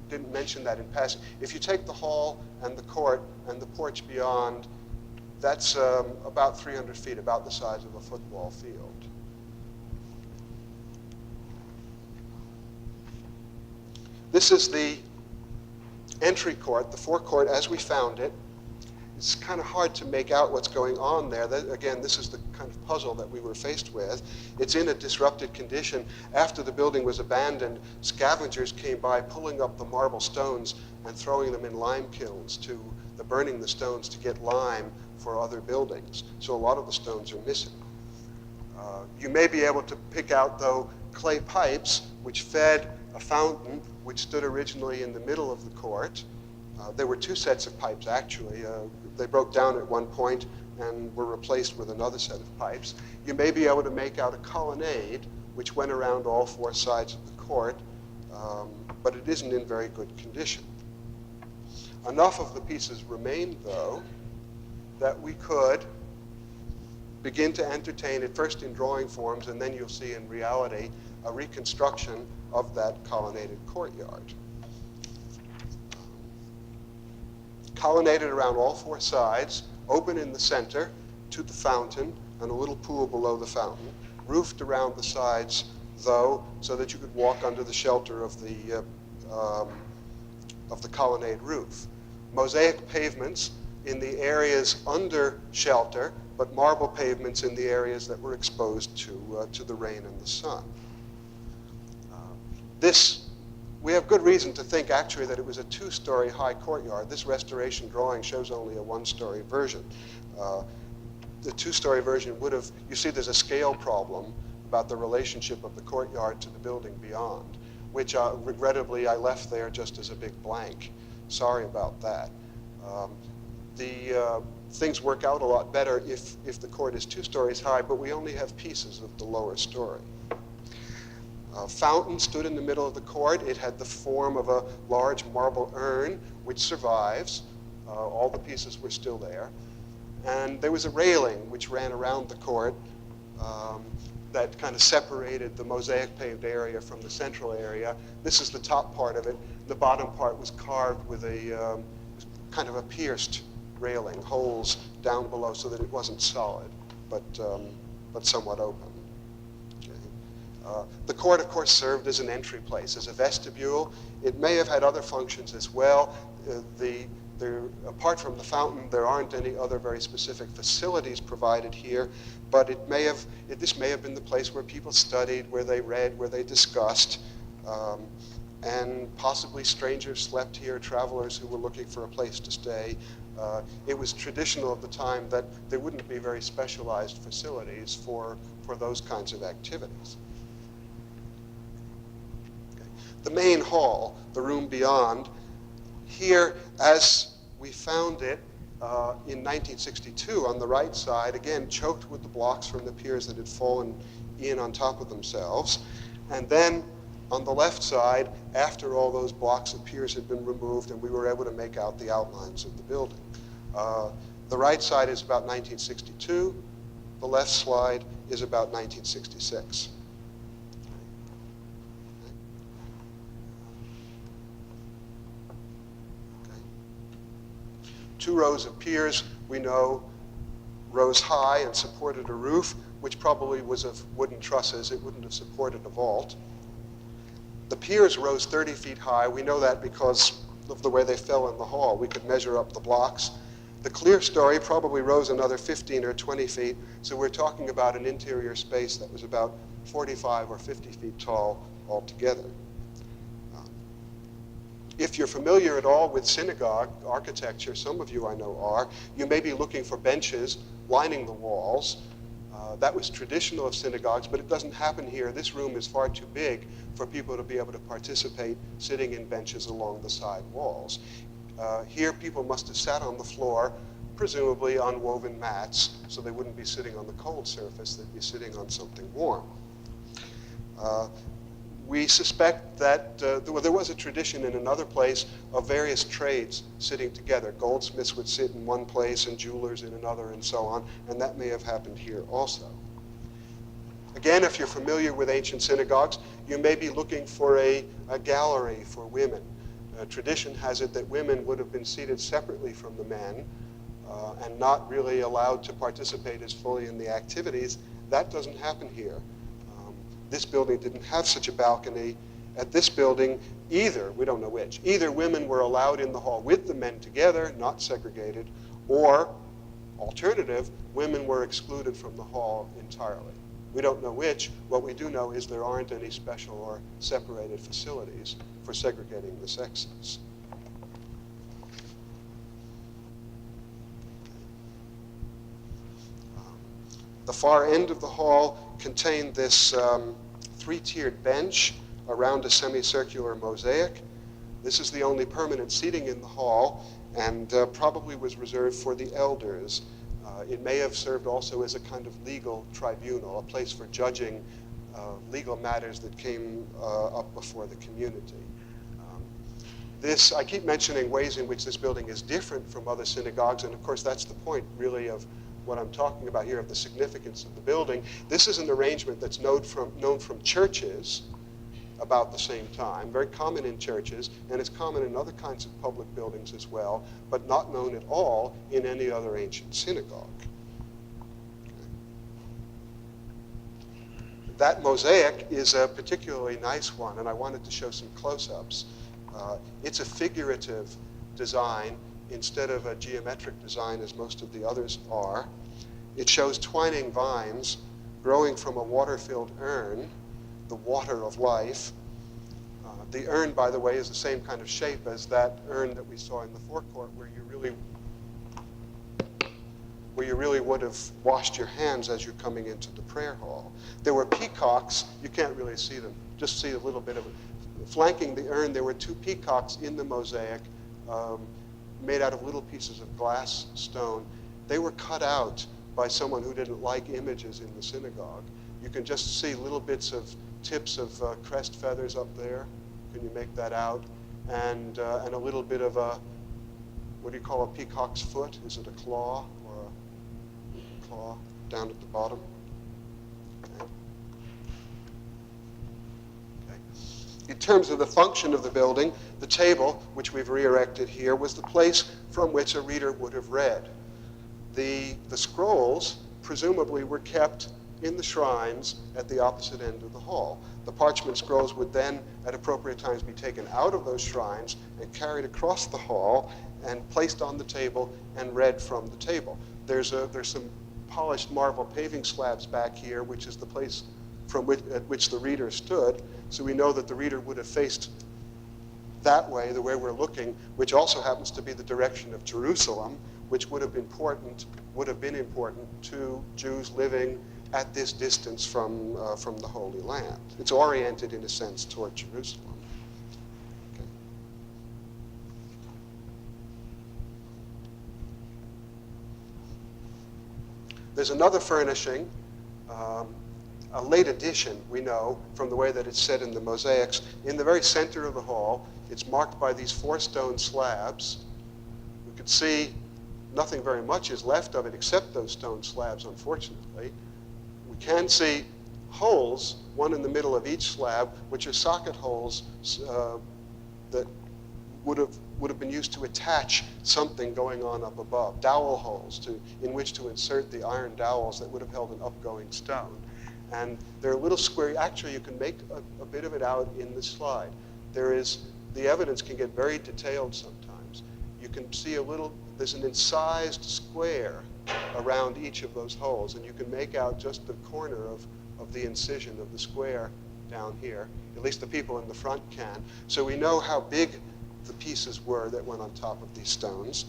didn't mention that in passing. If you take the hall and the court and the porch beyond, that's about 300 feet, about the size of a football field. This is the entry court, the forecourt as we found it. It's kind of hard to make out what's going on there. Again, this is the kind of puzzle that we were faced with. It's in a disrupted condition. After the building was abandoned, scavengers came by pulling up the marble stones and throwing them in lime kilns burning the stones to get lime for other buildings. So a lot of the stones are missing. You may be able to pick out, though, clay pipes which fed a fountain which stood originally in the middle of the court. There were two sets of pipes, actually. They broke down at one point and were replaced with another set of pipes. You may be able to make out a colonnade which went around all four sides of the court, but it isn't in very good condition. Enough of the pieces remained, though, that we could begin to entertain at first in drawing forms, and then you'll see in reality a reconstruction of that colonnaded courtyard. Colonnaded around all four sides, open in the center to the fountain and a little pool below the fountain, roofed around the sides, though, so that you could walk under the shelter of the colonnade roof. Mosaic pavements in the areas under shelter, but marble pavements in the areas that were exposed to the rain and the sun. We have good reason to think, actually, that it was a two-story high courtyard. This restoration drawing shows only a one-story version. The two-story version would have, you see there's a scale problem about the relationship of the courtyard to the building beyond, which regrettably I left there just as a big blank. Sorry about that. Things work out a lot better if the court is 2 stories high, but we only have pieces of the lower story. Fountain stood in the middle of the court. It had the form of a large marble urn, which survives. All the pieces were still there. And there was a railing which ran around the court that kind of separated the mosaic paved area from the central area. This is the top part of it. The bottom part was carved with a kind of a pierced railing, holes down below so that it wasn't solid, but somewhat open. The court, of course, served as an entry place, as a vestibule. It may have had other functions as well. Apart from the fountain, there aren't any other very specific facilities provided here, but this may have been the place where people studied, where they read, where they discussed, and possibly strangers slept here, travelers who were looking for a place to stay. It was traditional of the time that there wouldn't be very specialized facilities for those kinds of activities. The main hall, the room beyond, here, as we found it in 1962 on the right side, again, choked with the blocks from the piers that had fallen in on top of themselves. And then on the left side, after all those blocks of piers had been removed and we were able to make out the outlines of the building. The right side is about 1962. The left slide is about 1966. 2 rows of piers, we know, rose high and supported a roof, which probably was of wooden trusses. It wouldn't have supported a vault. The piers rose 30 feet high. We know that because of the way they fell in the hall. We could measure up the blocks. The clear story probably rose another 15 or 20 feet, so we're talking about an interior space that was about 45 or 50 feet tall altogether. If you're familiar at all with synagogue architecture, some of you I know are, you may be looking for benches lining the walls. That was traditional of synagogues, but it doesn't happen here. This room is far too big for people to be able to participate sitting in benches along the side walls. Here, people must have sat on the floor, presumably on woven mats, so they wouldn't be sitting on the cold surface. They'd be sitting on something warm. We suspect that there was a tradition in another place of various trades sitting together. Goldsmiths would sit in one place and jewelers in another and so on, and that may have happened here also. Again, if you're familiar with ancient synagogues, you may be looking for a gallery for women. Tradition has it that women would have been seated separately from the men and not really allowed to participate as fully in the activities. That doesn't happen here. This building didn't have such a balcony. At this building, either, we don't know which, either women were allowed in the hall with the men together, not segregated, or, alternative, women were excluded from the hall entirely. We don't know which. What we do know is there aren't any special or separated facilities for segregating the sexes. The far end of the hall contained this three-tiered bench around a semicircular mosaic. This is the only permanent seating in the hall and probably was reserved for the elders. It may have served also as a kind of legal tribunal, a place for judging legal matters that came up before the community. I keep mentioning ways in which this building is different from other synagogues, and of course that's the point really of what I'm talking about here, of the significance of the building. This is an arrangement that's known from churches about the same time, very common in churches, and it's common in other kinds of public buildings as well, but not known at all in any other ancient synagogue. That mosaic is a particularly nice one, and I wanted to show some close-ups. It's a figurative design instead of a geometric design as most of the others are. It shows twining vines growing from a water-filled urn, the water of life. The urn, by the way, is the same kind of shape as that urn that we saw in the forecourt where you really would have washed your hands as you're coming into the prayer hall. There were peacocks. You can't really see them, just see a little bit of it. Flanking the urn, there were two peacocks in the mosaic made out of little pieces of glass stone. They were cut out by someone who didn't like images in the synagogue. You can just see little bits of tips of crest feathers up there. Can you make that out? And a little bit of a, what do you call a peacock's foot? Is it a claw or a claw down at the bottom? Okay. In terms of the function of the building, the table, which we've re-erected here, was the place from which a reader would have read. The scrolls, presumably, were kept in the shrines at the opposite end of the hall. The parchment scrolls would then, at appropriate times, be taken out of those shrines and carried across the hall and placed on the table and read from the table. There's some polished marble paving slabs back here, which is the place at which the reader stood. So we know that the reader would have faced that way, the way we're looking, which also happens to be the direction of Jerusalem, which would have been important to Jews living at this distance from the Holy Land. It's oriented, in a sense, toward Jerusalem. Okay. There's another furnishing, a late addition, we know, from the way that it's set in the mosaics. In the very center of the hall, it's marked by these 4 stone slabs. We could see nothing very much is left of it except those stone slabs, unfortunately. We can see holes, one in the middle of each slab, which are socket holes that would have been used to attach something going on up above, dowel holes in which to insert the iron dowels that would have held an upgoing stone. And they're little square. Actually, you can make a bit of it out in the slide. The evidence can get very detailed sometimes. You can see there's an incised square around each of those holes, and you can make out just the corner of the incision of the square down here. At least the people in the front can. So we know how big the pieces were that went on top of these stones.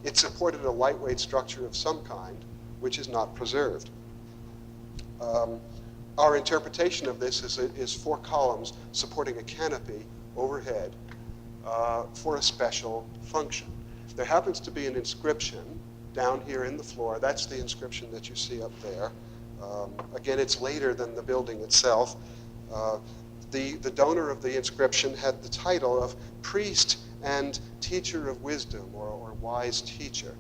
It supported a lightweight structure of some kind, which is not preserved. Our interpretation of this is 4 columns supporting a canopy overhead for a special function. There happens to be an inscription down here in the floor. That's the inscription that you see up there. Again, it's later than the building itself. The donor of the inscription had the title of priest and teacher of wisdom, or wise teacher,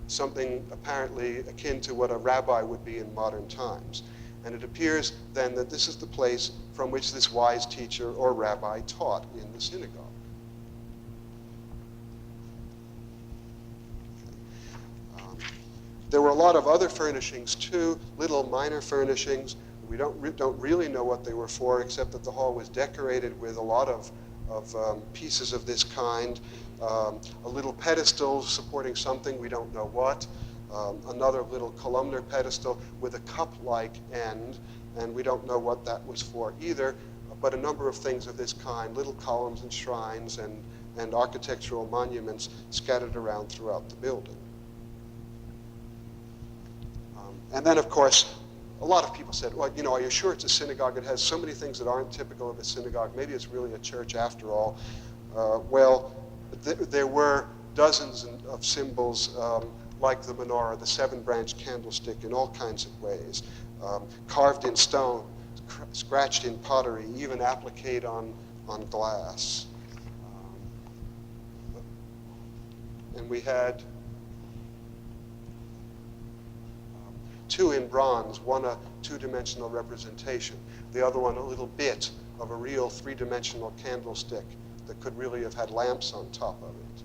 something apparently akin to what a rabbi would be in modern times. And it appears then that this is the place from which this wise teacher or rabbi taught in the synagogue. There were a lot of other furnishings too, little minor furnishings. We don't really know what they were for, except that the hall was decorated with a lot of pieces of this kind. A little pedestal supporting something, we don't know what. Another little columnar pedestal with a cup-like end, and we don't know what that was for either, but a number of things of this kind, little columns and shrines and architectural monuments scattered around throughout the building. And then, of course, a lot of people said, well, you know, are you sure it's a synagogue? It has so many things that aren't typical of a synagogue. Maybe it's really a church after all. Well, there were dozens of symbols like the menorah, the seven-branch candlestick in all kinds of ways, carved in stone, scratched in pottery, even appliqued on glass. And we had two in bronze, one a two-dimensional representation, the other one a little bit of a real three-dimensional candlestick that could really have had lamps on top of it.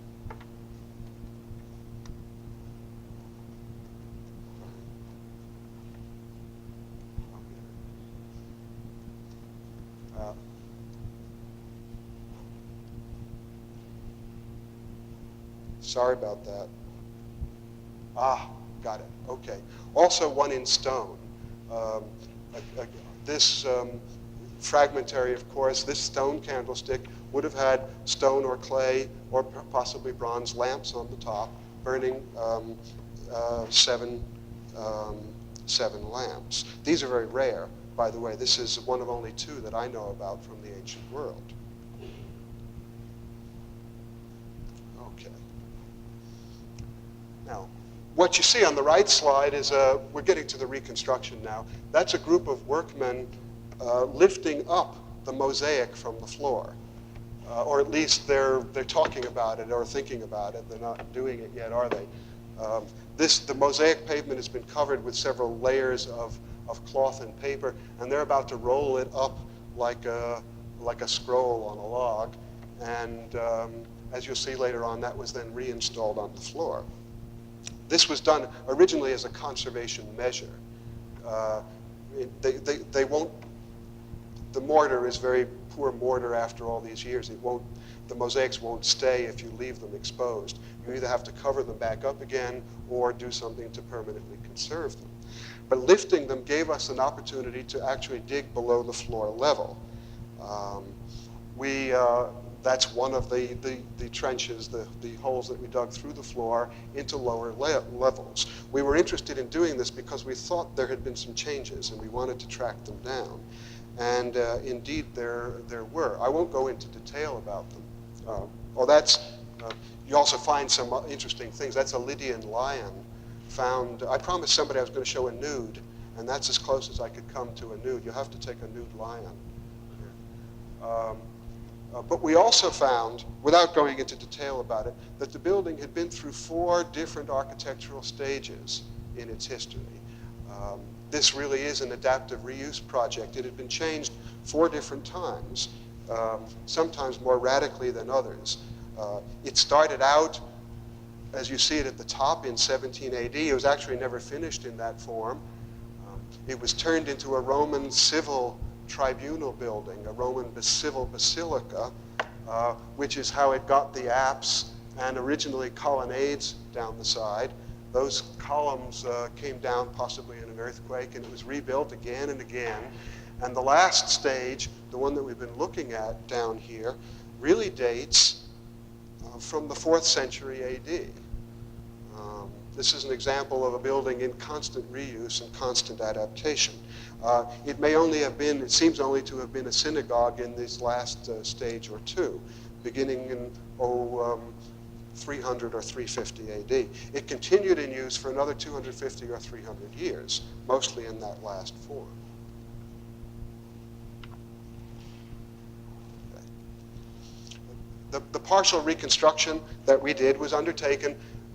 Sorry about that. Got it. Okay. Also one in stone. This fragmentary, of course, this stone candlestick would have had stone or clay or possibly bronze lamps on the top, burning seven lamps. These are very rare, by the way. This is one of only two that I know about from the ancient world. Okay. Now, what you see on the right slide is, we're getting to the reconstruction now. That's a group of workmen lifting up the mosaic from the floor. Or at least they're talking about it or thinking about it. They're not doing it yet, are they? The mosaic pavement has been covered with several layers of cloth and paper, and they're about to roll it up like a scroll on a log. And as you'll see later on, that was then reinstalled on the floor. This was done originally as a conservation measure. They won't. The mortar is very poor mortar after all these years. The mosaics won't stay if you leave them exposed. You either have to cover them back up again or do something to permanently conserve them. But lifting them gave us an opportunity to actually dig below the floor level. That's one of the trenches, the holes that we dug through the floor into lower levels. We were interested in doing this because we thought there had been some changes and we wanted to track them down. And indeed, there were. I won't go into detail about them. You also find some interesting things. That's a Lydian lion found. I promised somebody I was going to show a nude, and that's as close as I could come to a nude. You have to take a nude lion. But we also found, without going into detail about it, that the building had been through 4 different architectural stages in its history. This really is an adaptive reuse project. It had been changed 4 different times, sometimes more radically than others. It started out, as you see it at the top, in 17 AD. It was actually never finished in that form. It was turned into a Roman civil tribunal building, a Roman civil basilica, which is how it got the apse and originally colonnades down the side. Those columns came down possibly in an earthquake, and it was rebuilt again and again. And the last stage, the one that we've been looking at down here, really dates from the 4th century AD. This is an example of a building in constant reuse and constant adaptation. It seems only to have been a synagogue in this last stage or 2, beginning in 300 or 350 AD. It continued in use for another 250 or 300 years, mostly in that last form. partial reconstruction that we did was undertaken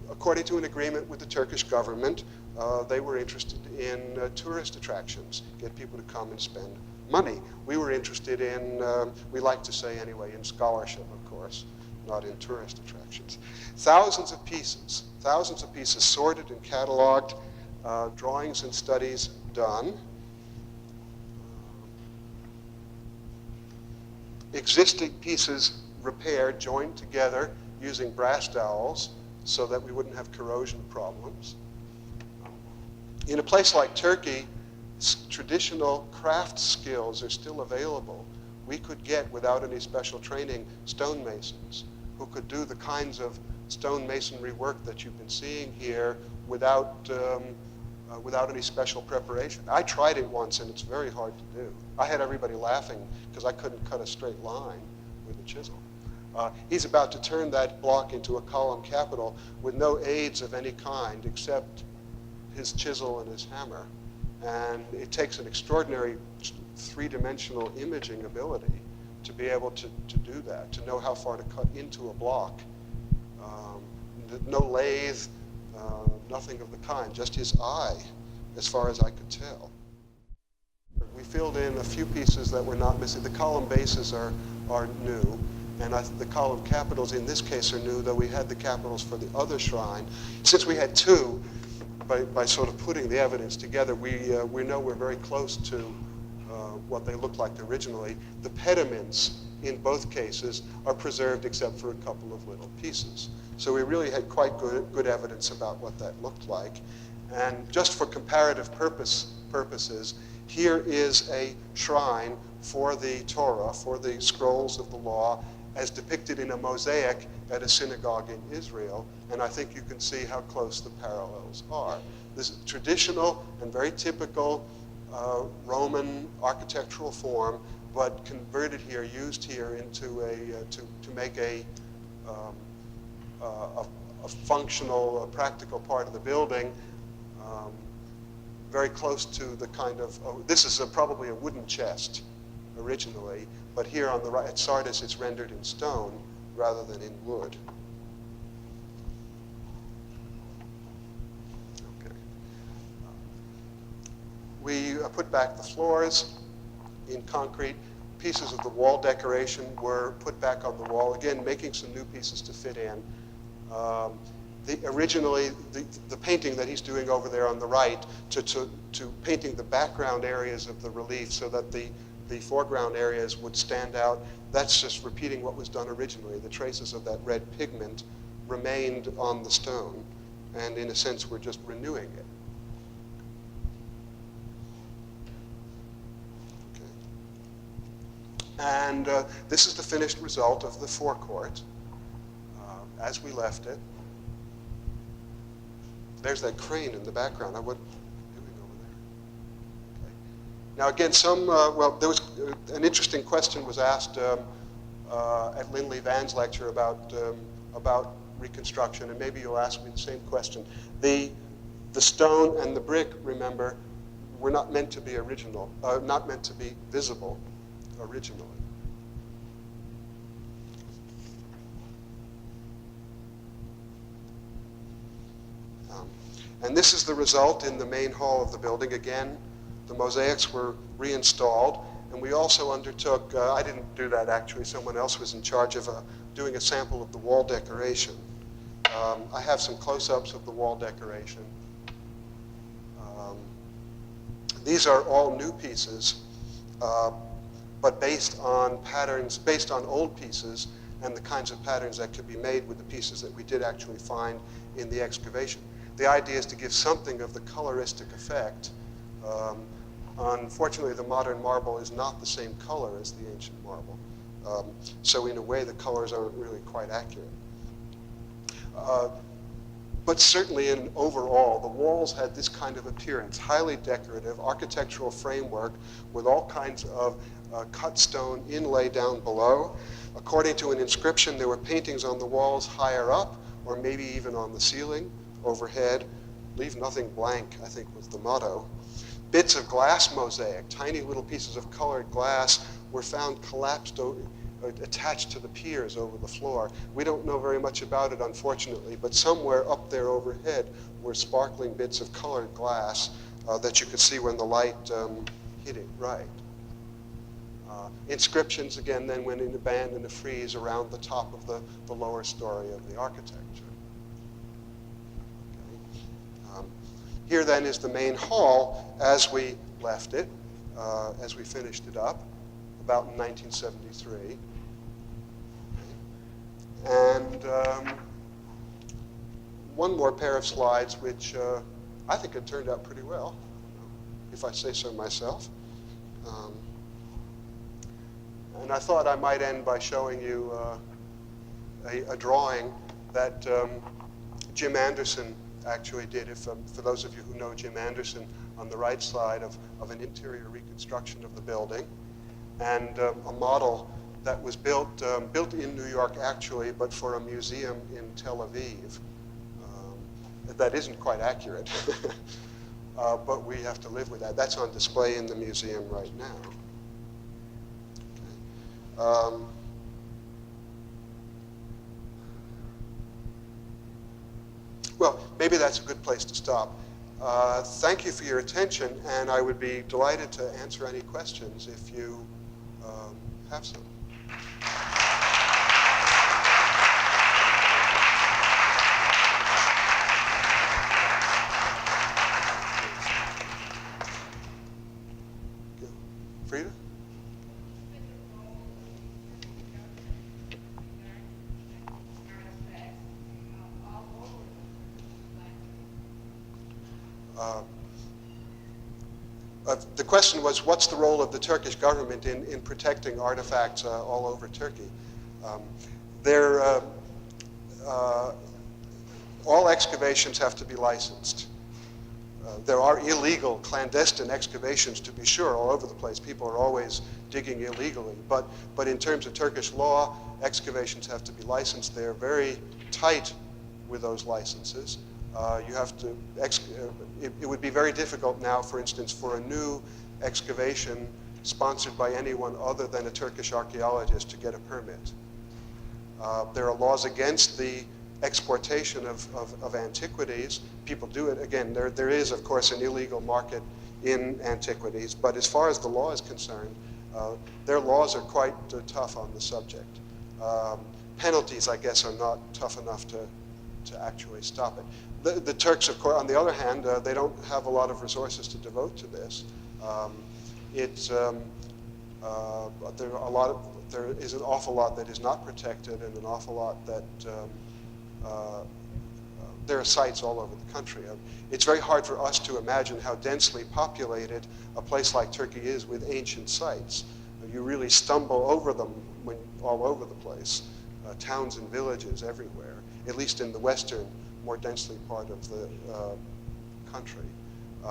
according to an agreement with the Turkish government. They were interested in tourist attractions, get people to come and spend money. We were interested in, we like to say anyway, in scholarship, of course, not in tourist attractions. Thousands of pieces sorted and cataloged, drawings and studies done. Existing pieces repaired, joined together using brass dowels so that we wouldn't have corrosion problems. In a place like Turkey, traditional craft skills are still available. We could get, without any special training, stonemasons who could do the kinds of stonemasonry work that you've been seeing here without any special preparation. I tried it once, and it's very hard to do. I had everybody laughing because I couldn't cut a straight line with a chisel. He's about to turn that block into a column capital with no aids of any kind except his chisel and his hammer. And it takes an extraordinary three-dimensional imaging ability to be able to do that, to know how far to cut into a block. No lathe, nothing of the kind, just his eye, as far as I could tell. We filled in a few pieces that were not missing. The column bases are new, and the column capitals in this case are new, though we had the capitals for the other shrine. Since we had two, by sort of putting the evidence together, we know we're very close to what they looked like originally. The pediments in both cases are preserved except for a couple of little pieces. So we really had quite good evidence about what that looked like. And just for comparative purposes, here is a shrine for the Torah, for the scrolls of the law, as depicted in a mosaic at a synagogue in Israel. And I think you can see how close the parallels are. This is traditional and very typical Roman architectural form, but converted here, used here into to make a functional, practical part of the building, very close to the kind of, this is probably a wooden chest originally, but here on the right, at Sardis, it's rendered in stone rather than in wood. Okay. We put back the floors in concrete. Pieces of the wall decoration were put back on the wall, again, making some new pieces to fit in. Originally, the painting that he's doing over there on the right to painting the background areas of the relief so that the foreground areas would stand out, that's just repeating what was done originally. The traces of that red pigment remained on the stone, and in a sense, we're just renewing it. Okay. And this is the finished result of the forecourt as we left it. There's that crane in the background. What are we doing over there? Okay. Now again, well, there was an interesting question was asked at Lindley Van's lecture about reconstruction, and maybe you'll ask me the same question. The stone and the brick, remember, were not meant to be original, not meant to be visible originally. And this is the result in the main hall of the building. Again, the mosaics were reinstalled, and we also undertook, I didn't do that actually, someone else was in charge of doing a sample of the wall decoration. I have some close-ups of the wall decoration. These are all new pieces, but based on patterns, based on old pieces and the kinds of patterns that could be made with the pieces that we did actually find in the excavation. The idea is to give something of the coloristic effect. Unfortunately, the modern marble is not the same color as the ancient marble. So in a way, the colors aren't really quite accurate. But certainly in overall, the walls had this kind of appearance, highly decorative, architectural framework with all kinds of cut stone inlay down below. According to an inscription, there were paintings on the walls higher up, or maybe even on the ceiling overhead. Leave nothing blank, I think, was the motto. Bits of glass mosaic, tiny little pieces of colored glass, were found collapsed attached to the piers over the floor. We don't know very much about it, unfortunately, but somewhere up there overhead were sparkling bits of colored glass that you could see when the light hit it right. Inscriptions, again, then went in a band and a frieze around the top of the lower story of the architecture. Okay. Here, then, is the main hall as we left it, as we finished it up, about in 1973. And one more pair of slides, which I think it turned out pretty well, if I say so myself. And I thought I might end by showing you a drawing that Jim Anderson actually did. For those of you who know Jim Anderson, on the right side of an interior reconstruction of the building, and a model that was built in New York actually, but for a museum in Tel Aviv. That isn't quite accurate, but we have to live with that. That's on display in the museum right now. Well, maybe that's a good place to stop. Thank you for your attention, and I would be delighted to answer any questions if you have some. Frida? The question was, what's the role of the Turkish government in protecting artifacts all over Turkey? All excavations have to be licensed. There are illegal, clandestine excavations, to be sure, all over the place. People are always digging illegally. But in terms of Turkish law, excavations have to be licensed. They're very tight with those licenses. You have to, it would be very difficult now, for instance, for a new excavation sponsored by anyone other than a Turkish archaeologist to get a permit. There are laws against the exportation of antiquities. People do it. Again, there is, of course, an illegal market in antiquities, but as far as the law is concerned, their laws are quite tough on the subject. Penalties, I guess, are not tough enough to actually stop it. The Turks, of course, on the other hand, they don't have a lot of resources to devote to this. There is an awful lot that is not protected, and an awful lot that there are sites all over the country. It's very hard for us to imagine how densely populated a place like Turkey is with ancient sites. You really stumble over them all over the place, towns and villages everywhere, at least in the western, more densely part of the country.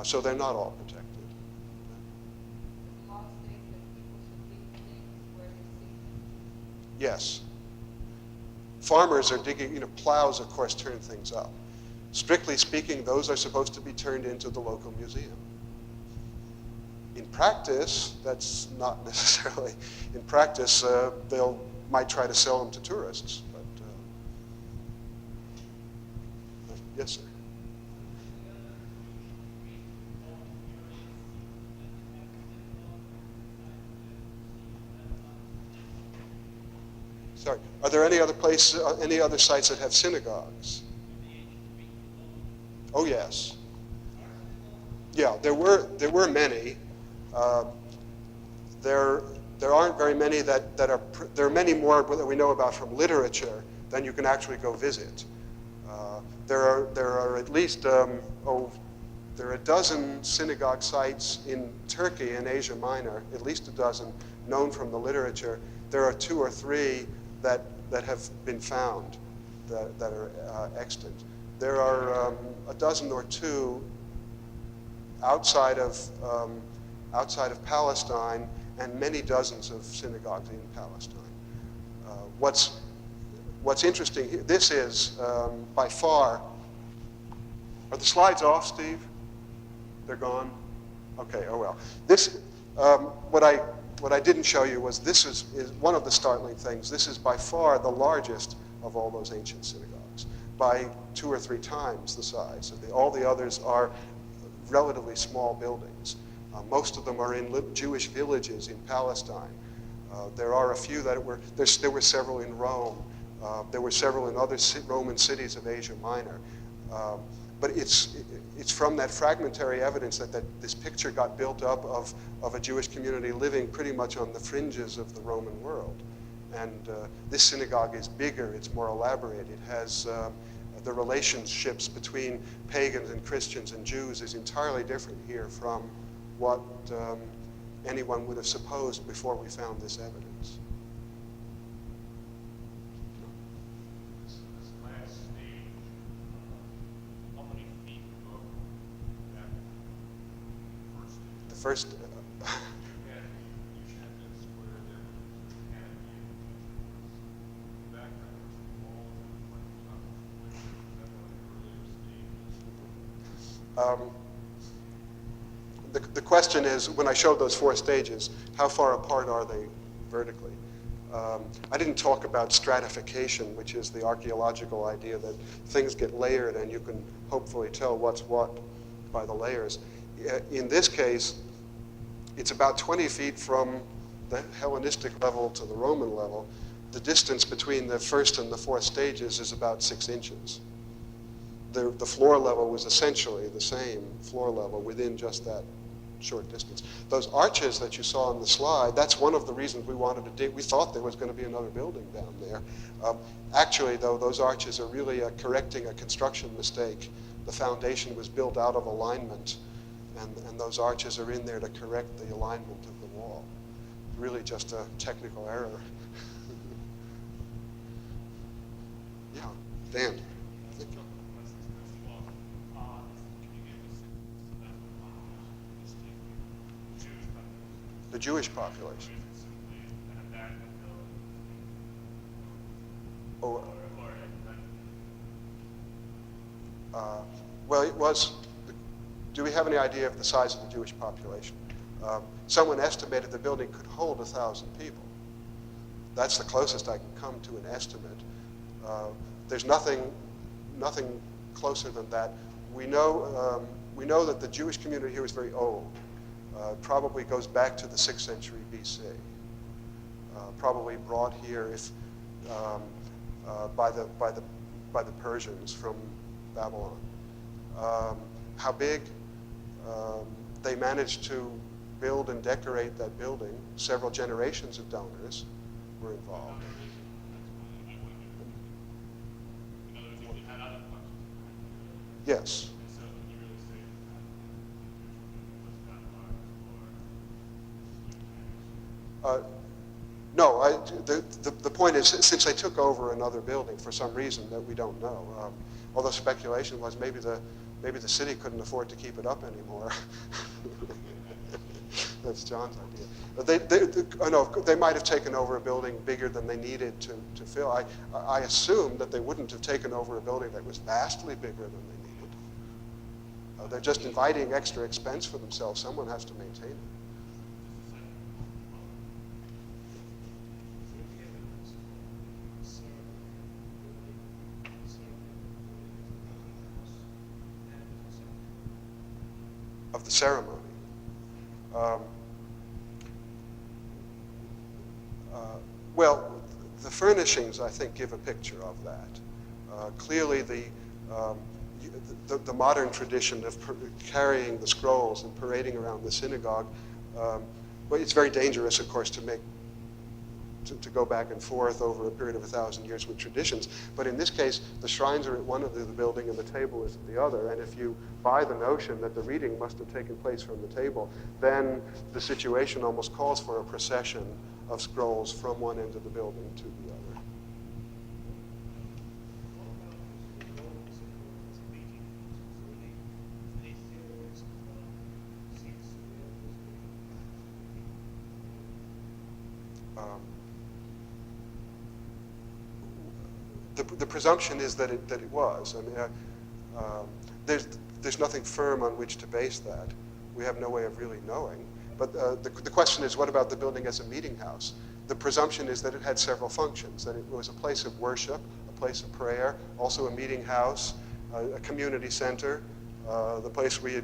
So they're not all protected. Yes. Farmers are digging, plows, of course, turn things up. Strictly speaking, those are supposed to be turned into the local museum. In practice, that's not necessarily. In practice, might try to sell them to tourists. But yes, sir. Sorry. Are there any other sites that have synagogues? Oh yes. Yeah, there were many. There aren't very many that are. There are many more that we know about from literature than you can actually go visit. There are at least there are a dozen synagogue sites in Turkey in Asia Minor, at least a dozen known from the literature. There are 2 or 3 that have been found that are extant. There are a dozen or 2 outside of Palestine, and many dozens of synagogues in Palestine. What's interesting here, this is by far. Are the slides off, Steve? They're gone? Okay, oh well. This, what what I didn't show you was this is one of the startling things. This is by far the largest of all those ancient synagogues, by 2 or 3 times the size. All the others are relatively small buildings. Most of them are in Jewish villages in Palestine. There are a few that there were several in Rome. There were several in other Roman cities of Asia Minor. But it's from that fragmentary evidence that this picture got built up of a Jewish community living pretty much on the fringes of the Roman world. And this synagogue is bigger, it's more elaborate. It has the relationships between pagans and Christians and Jews is entirely different here from what anyone would have supposed before we found this evidence. This last stage, how many feet above that first stage? The first, You had this square there with the canopy and the background was the wall and the top of the is that one of the earlier stages? The question is, when I showed those 4 stages, how far apart are they vertically? I didn't talk about stratification, which is the archaeological idea that things get layered and you can hopefully tell what's what by the layers. In this case, it's about 20 feet from the Hellenistic level to the Roman level. The distance between the first and the 4th stages is about 6 inches. The floor level was essentially the same floor level within just that short distance. Those arches that you saw on the slide, that's one of the reasons we wanted to dig. We thought there was going to be another building down there. Actually, though, those arches are really correcting a construction mistake. The foundation was built out of alignment, and those arches are in there to correct the alignment of the wall. Really just a technical error. Yeah, Dan. The Jewish population. Oh, well, it was. Do we have any idea of the size of the Jewish population? Someone estimated the building could hold 1,000 people. That's the closest I can come to an estimate. There's nothing closer than that. We know that the Jewish community here is very old. Probably goes back to the 6th century BC. Probably brought here by the Persians from Babylon. How big? They managed to build and decorate that building. Several generations of donors were involved. Yes. No, the point is, since they took over another building for some reason that we don't know, although speculation was maybe the city couldn't afford to keep it up anymore. That's John's idea. But they might have taken over a building bigger than they needed to fill. I assume that they wouldn't have taken over a building that was vastly bigger than they needed. They're just inviting extra expense for themselves. Someone has to maintain it. Of the ceremony. Well, the furnishings, I think, give a picture of that. Clearly, the modern tradition of carrying the scrolls and parading around the synagogue, well, it's very dangerous, of course, to go back and forth over a period of 1,000 years with traditions. But in this case, the shrines are at one end of the building and the table is at the other. And if you buy the notion that the reading must have taken place from the table, then the situation almost calls for a procession of scrolls from one end of the building to the other. The presumption is that it was. I mean, there's nothing firm on which to base that. We have no way of really knowing. But the question is, what about the building as a meeting house? The presumption is that it had several functions, that it was a place of worship, a place of prayer, also a meeting house, a community center, the place where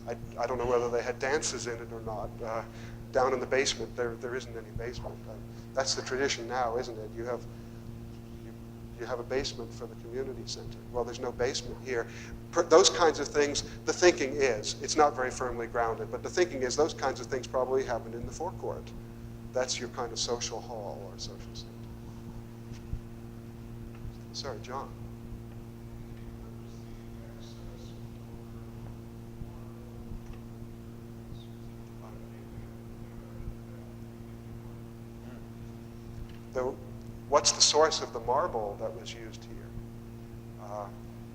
I don't know whether they had dances in it or not. Down in the basement, there isn't any basement. That's the tradition now, isn't it? You have a basement for the community center. Well, there's no basement here. Those kinds of things, the thinking is, it's not very firmly grounded, but the thinking is those kinds of things probably happened in the forecourt. That's your kind of social hall or social center. Sorry, John. What's the source of the marble that was used here?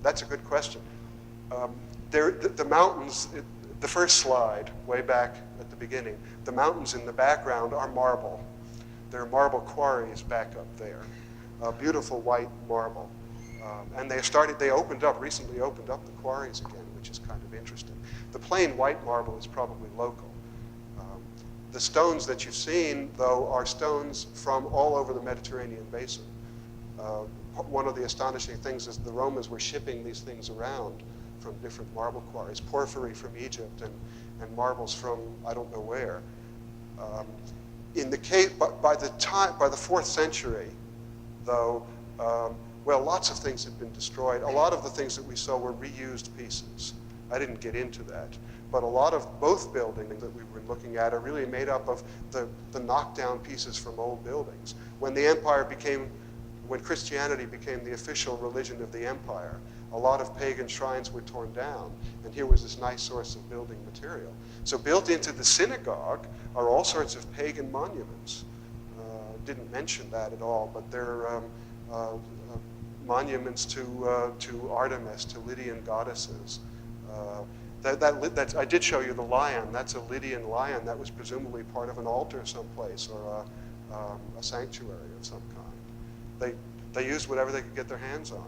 That's a good question. The mountains, the first slide, way back at the beginning, the mountains in the background are marble. There are marble quarries back up there, beautiful white marble. And they recently opened up the quarries again, which is kind of interesting. The plain white marble is probably local. The stones that you've seen, though, are stones from all over the Mediterranean basin. One of the astonishing things is the Romans were shipping these things around from different marble quarries, porphyry from Egypt and marbles from I don't know where. In the cave, by the 4th century, though, well, lots of things had been destroyed. A lot of the things that we saw were reused pieces. I didn't get into that. But a lot of both buildings that we were looking at are really made up of the knockdown pieces from old buildings. When Christianity became the official religion of the empire, a lot of pagan shrines were torn down, and here was this nice source of building material. So built into the synagogue are all sorts of pagan monuments. Didn't mention that at all, but they're monuments to Artemis, to Lydian goddesses. I did show you the lion. That's a Lydian lion that was presumably part of an altar someplace or a sanctuary of some kind. They used whatever they could get their hands on.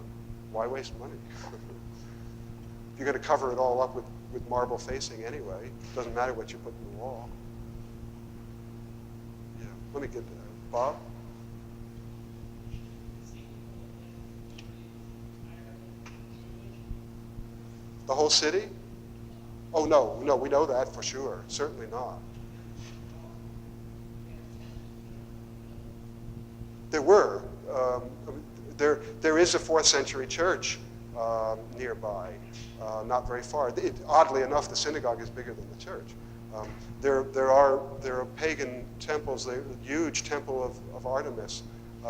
Why waste money? If you're going to cover it all up with marble facing anyway, it doesn't matter what you put in the wall. Yeah, let me get Bob. The whole city? Oh, no, we know that for sure. Certainly not. There were. There is a 4th century church nearby, not very far. Oddly enough, the synagogue is bigger than the church. There are pagan temples. The huge temple of Artemis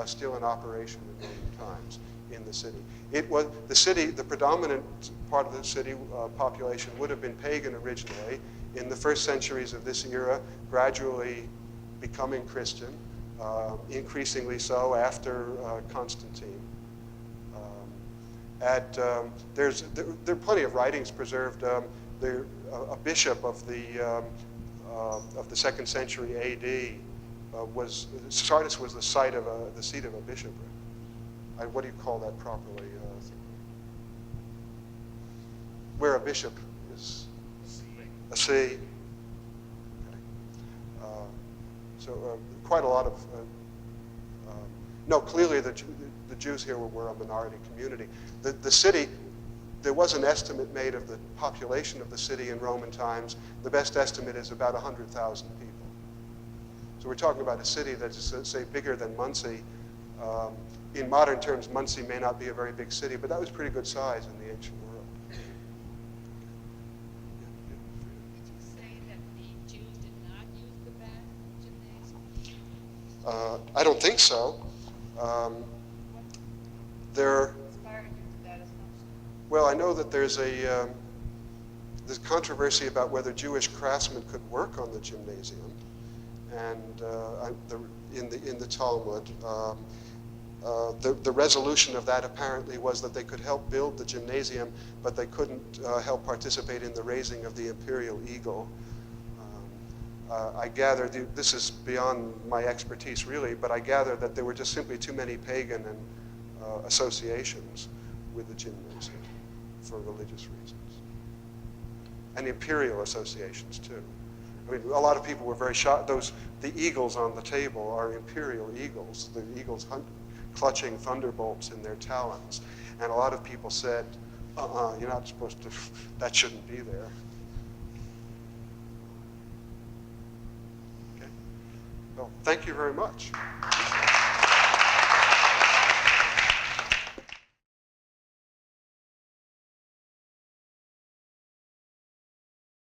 still in operation in Roman times in the city. The predominant part of the city population would have been pagan originally. In the first centuries of this era, gradually becoming Christian, increasingly so after Constantine. There are plenty of writings preserved. A bishop of the 2nd century A.D. Sardis was the seat of a bishopric. What do you call that properly? Where a bishop is a see. Okay. So quite a lot of. No, clearly the Jews here were a minority community. The city, there was an estimate made of the population of the city in Roman times. The best estimate is about 100,000 people. So we're talking about a city that's, say, bigger than Muncie. In modern terms, Muncie may not be a very big city, but that was pretty good size in the ancient world. Did you say that the Jews did not use the bath-gymnasium? I don't think so. What inspired you to that assumption? Well, I know that there's controversy about whether Jewish craftsmen could work on the gymnasium, and in the Talmud. The resolution of that apparently was that they could help build the gymnasium, but they couldn't help participate in the raising of the imperial eagle. I gather, this is beyond my expertise really, but I gather that there were just simply too many pagan and associations with the gymnasium for religious reasons. And imperial associations too. I mean, a lot of people were very shocked. The eagles on the table are imperial eagles, the eagles clutching thunderbolts in their talons. And a lot of people said, you're not supposed to, that shouldn't be there. Okay. Well, thank you very much.